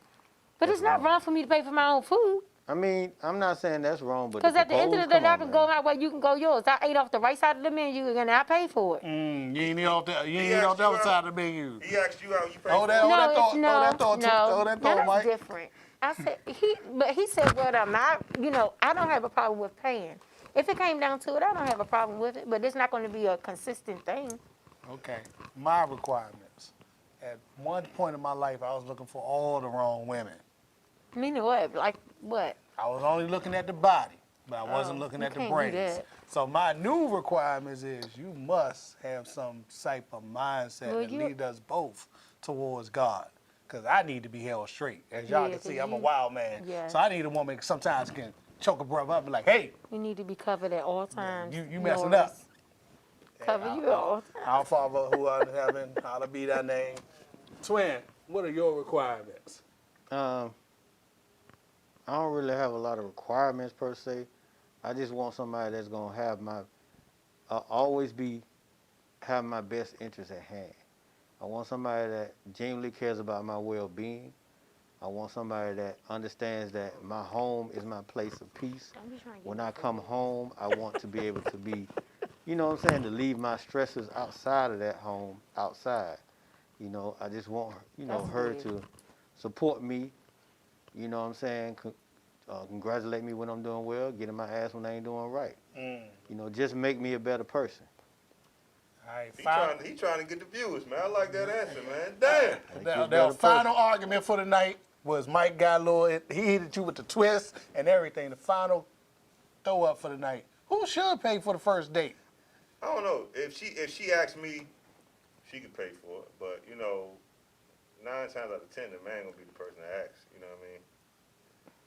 But it's not wrong for me to pay for my own food. I mean, I'm not saying that's wrong, but Because at the end of the day, I can go out. my way, you can go yours. I ate off the right side of the menu and I paid for it. You ain't off the asked other you side out. of the menu. He asked you out, you paid Oh, for that- it? oh, No, thought- no, that no, thought, that's Mike. different. I said, he said, well, I don't have a problem with paying. If it came down to it, I don't have a problem with it, but it's not going to be a consistent thing. Okay, my requirements. At one point in my life, I was looking for all the wrong women. Meaning what? Like what? I was only looking at the body, but I wasn't looking you at the can't do brains. that. So my new requirements is you must have some type of mindset Well, that you- lead us both towards God. Because I need to be held straight. As y'all Yeah, can see, 'cause I'm a you- wild man. yeah. So I need a woman that sometimes can choke a brother up and be like, hey, You need to be covered at all times. you messing Norris. up. Cover you at all times. Our Father who art in heaven, hallowed be thy name. Twin, what are your requirements? I don't really have a lot of requirements per se. I just want somebody that's gonna have have my best interest at hand. I want somebody that genuinely cares about my well-being. I want somebody that understands that my home is my place of peace. Don't be trying to get When me I for come this. home, I want to be able to be, you know what I'm saying, to leave my stresses outside of that home, outside. You know, I just want, That's her big. to support me, you know what I'm saying, congratulate me when I'm doing well, get in my ass when I ain't doing right. You know, just make me a better person. All right, He trying to get the viewers, man. I like that answer, man. Damn. Make you a The better final person. argument for the night was Mike got a little, he hit you with the twist and everything. The final throw up for the night. Who should pay for the first date? I don't know. If she asks me, she could pay for it. But, 9 times out of 10, the man gonna be the person that asks. You know what I mean?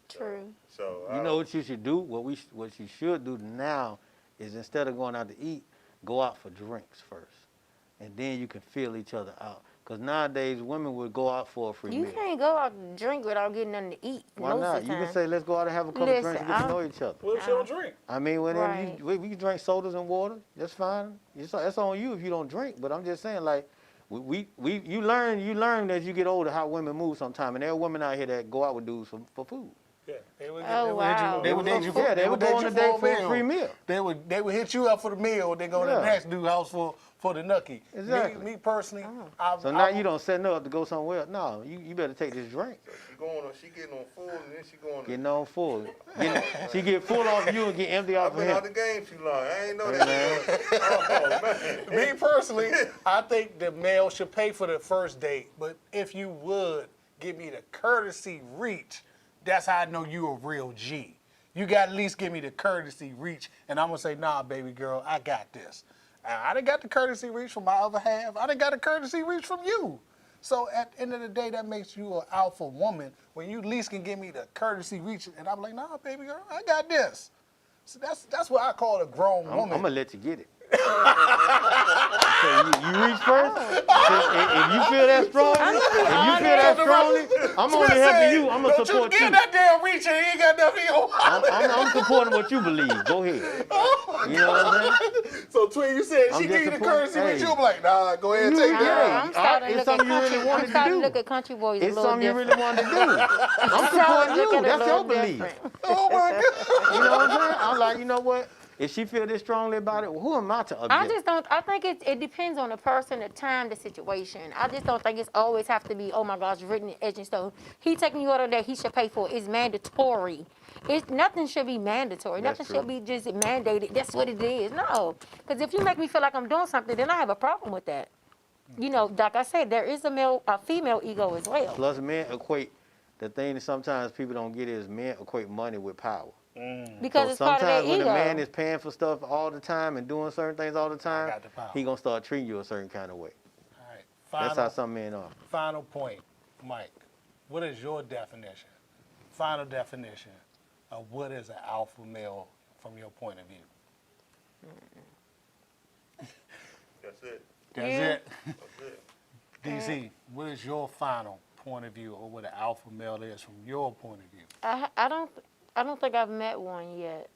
True. So You know what you should do? What you should do now is instead of going out to eat, go out for drinks first. And then you can feel each other out. Because nowadays, women would go out for a free You meal. can't go out and drink without getting nothing to eat. Why most not? Of the You time. can say, let's go out and have a couple Listen, drinks and get to know each other. What's your drink? I mean, Right. we can drink sodas and water. That's fine. That's on you if you don't drink. But I'm just saying, like, you learn as you get older how women move sometimes. And there are women out here that go out with dudes for food. Yeah. They would, Oh, wow. They would date you for, Yeah, they would go on a date for a free meal. They would hit you up for the meal. They go to the Yeah. next dude's house for the nookie. Exactly. Me personally, So now you don't set her up to go somewhere else. No, you better take this drink. She getting on full, and then she going. Getting on full. She get full off you and get empty off I've of been him. out the game too long. I ain't know that. Oh man. Me personally, I think the male should pay for the first date. But if you would give me the courtesy reach, that's how I know you a real G. You got to at least give me the courtesy reach, and I'm gonna say, nah, baby girl, I got this. I done got the courtesy reach from my other half. I done got the courtesy reach from you. So at the end of the day, that makes you an alpha woman when you at least can give me the courtesy reach, and I'm like, nah, baby girl, I got this. So that's what I call a grown woman. I'm gonna let you get it. So you reach first. So if you feel that strongly, I'm only helping you. I'm gonna support Don't you you. get that damn reach and you ain't got nothing in your wallet. I'm supporting what you believe. Go ahead. You know what I'm saying? So Twin, you said I'm she give you the just supporting- courtesy reach, hey. you be like, nah, go ahead and take that. I'm starting to It's look at something you really country. wanted I'm to starting to do. look at country boys a It's little something you different. really wanted to do. I'm I'm starting supporting to look you. at it a That's your little belief. different. Oh my God. You know what I'm saying? I'm like, you know what? If she feel this strongly about it, well, who am I to object? I just don't. I think it depends on the person, the time, the situation. I just don't think it's always have to be. Oh my gosh, written in edge and stone. He taking you out of there. He should pay for it. It's mandatory. Nothing should be mandatory. That's Nothing true. should be just mandated. That's what it is. No, because if you make me feel like I'm doing something, then I have a problem with that. You know, like I said, there is a female ego as well. Plus, men equate, the thing that sometimes people don't get is men equate money with power. Because So it's part of their sometimes when ego. a man is paying for stuff all the time and doing certain things all the time, got the power. he gonna start treating you a certain kind of way. All right. That's how some men are. Final point, Mike. What is your definition? Final definition of what is an alpha male from your point of view? That's it. That's Yeah. it. That's it. DC, what is your final point of view, or what an alpha male is from your point of view? I don't think I've met one yet.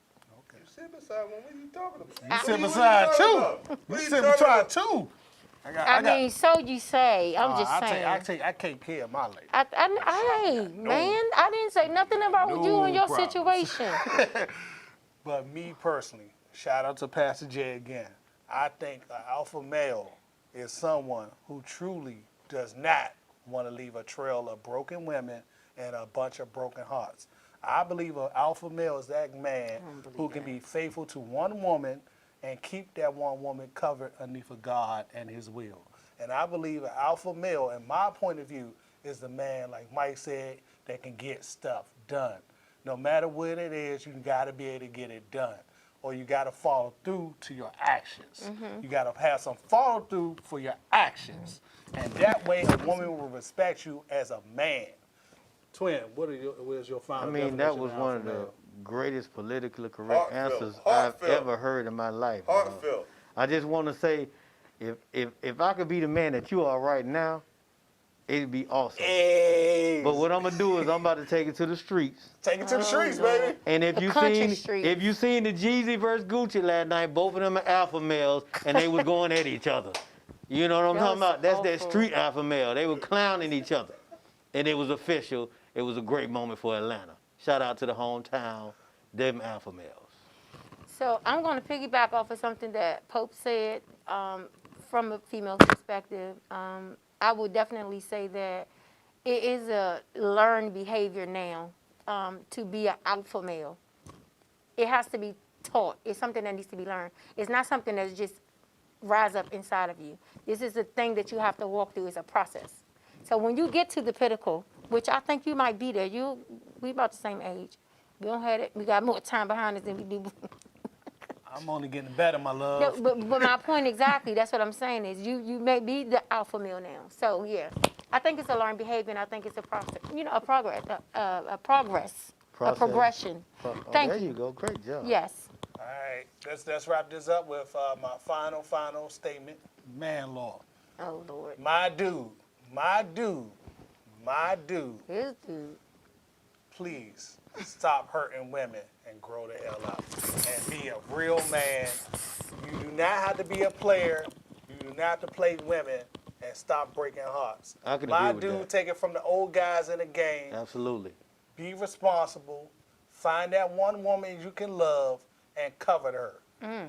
You sit beside one. What are you talking about? You What sit are you beside talking two. about? What You are sit talking beside about? two. I mean, so you say. I'm just saying. I take care of my lady. Hey, man, I didn't say nothing about you No and your problem. situation. But me personally, shout out to Pastor Jay again. I think an alpha male is someone who truly does not want to leave a trail of broken women and a bunch of broken hearts. I believe an alpha male is that man who can be faithful to one woman and keep that one woman covered underneath of God and his will. And I believe an alpha male, in my point of view, is the man, like Mike said, that can get stuff done. No matter what it is, you got to be able to get it done. Or you got to follow through to your actions. You got to have some follow through for your actions. And that way, a woman will respect you as a man. Twin, what is your final I mean, definition that was of one alpha of the male? greatest politically correct Heartfelt, answers heartfelt. I've ever heard in my life. bro. Heartfelt. I just want to say, if I could be the man that you are right now, it'd be awesome. Hey, But what I'm gonna do is I'm about to take it to the streets. take it to the streets, baby. And if The you country seen streets. if you seen the Jeezy versus Gucci last night, both of them are alpha males and they was going at each other. You know what I'm That talking was about? That's that awful. street alpha male. They were clowning each other. And it was official. It was a great moment for Atlanta. Shout out to the hometown, them alpha males. So I'm going to piggyback off of something that Pope said from a female perspective. I would definitely say that it is a learned behavior now to be an alpha male. It has to be taught. It's something that needs to be learned. It's not something that's just rise up inside of you. This is a thing that you have to walk through. It's a process. So when you get to the pinnacle, which I think you might be there, we about the same age. We don't have it. We got more time behind us than we do. I'm only getting better, my love. No, but my point exactly, that's what I'm saying is you may be the alpha male now. So yeah, I think it's a learned behavior, and I think it's a process, a progress, a Process. progression. Thank there you. you go. Great job. Yes. All right, let's wrap this up with my final statement. Man law. Oh Lord. My dude, His dude. please stop hurting women and grow the hell up and be a real man. You do not have to be a player. You do not have to play women and stop breaking hearts. I can My agree with dude, that. take it from the old guys in the game. Absolutely. Be responsible. Find that one woman you can love and cover her.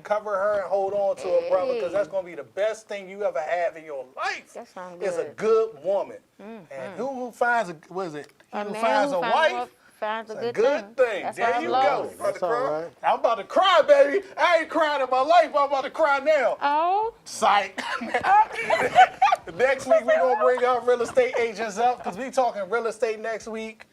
Cover her and hold on to her, brother, because that's going to be the best thing you ever have in your life. That sounds Is a good. good woman. And who finds a, what is it? He who man finds who a finds wife, finds a it's good thing. That's There what you I go. love. That's all right. I'm about to cry, baby. I ain't crying in my life, but I'm about to cry now. Oh, Psych. Next week, we're going to bring our real estate agents up because we talking real estate next week.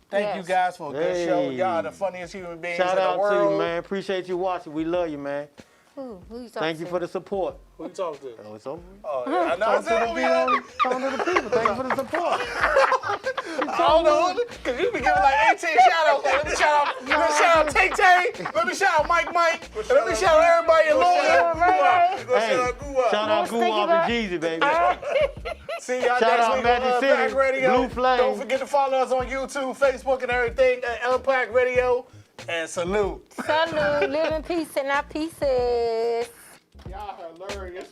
Thank you Yes. guys for a good show. Hey. Y'all are the funniest human beings Shout in the out world. to you, man. Appreciate you watching. We love you, man. who you talking Thank you to? for the support. Who you talking to? Oh, it's over. Oh, yeah. I know. I said over here. Talking to the people. Thank you for the support. I don't know, because you be giving like 18 shout-outs. Like, let me shout out Tay-Tay. Let me shout out Mike. And let me shout out everybody in Louisville. Hey, shout out Sticky Goo Butt. and Jeezy, baby. See y'all Shout next out week Magic on City, Unpacked Radio. Blue Flame. Don't forget to follow us on YouTube, Facebook, and everything at Unpacked Radio. And salute. Salute, live in peace and not pieces. Y'all hilarious.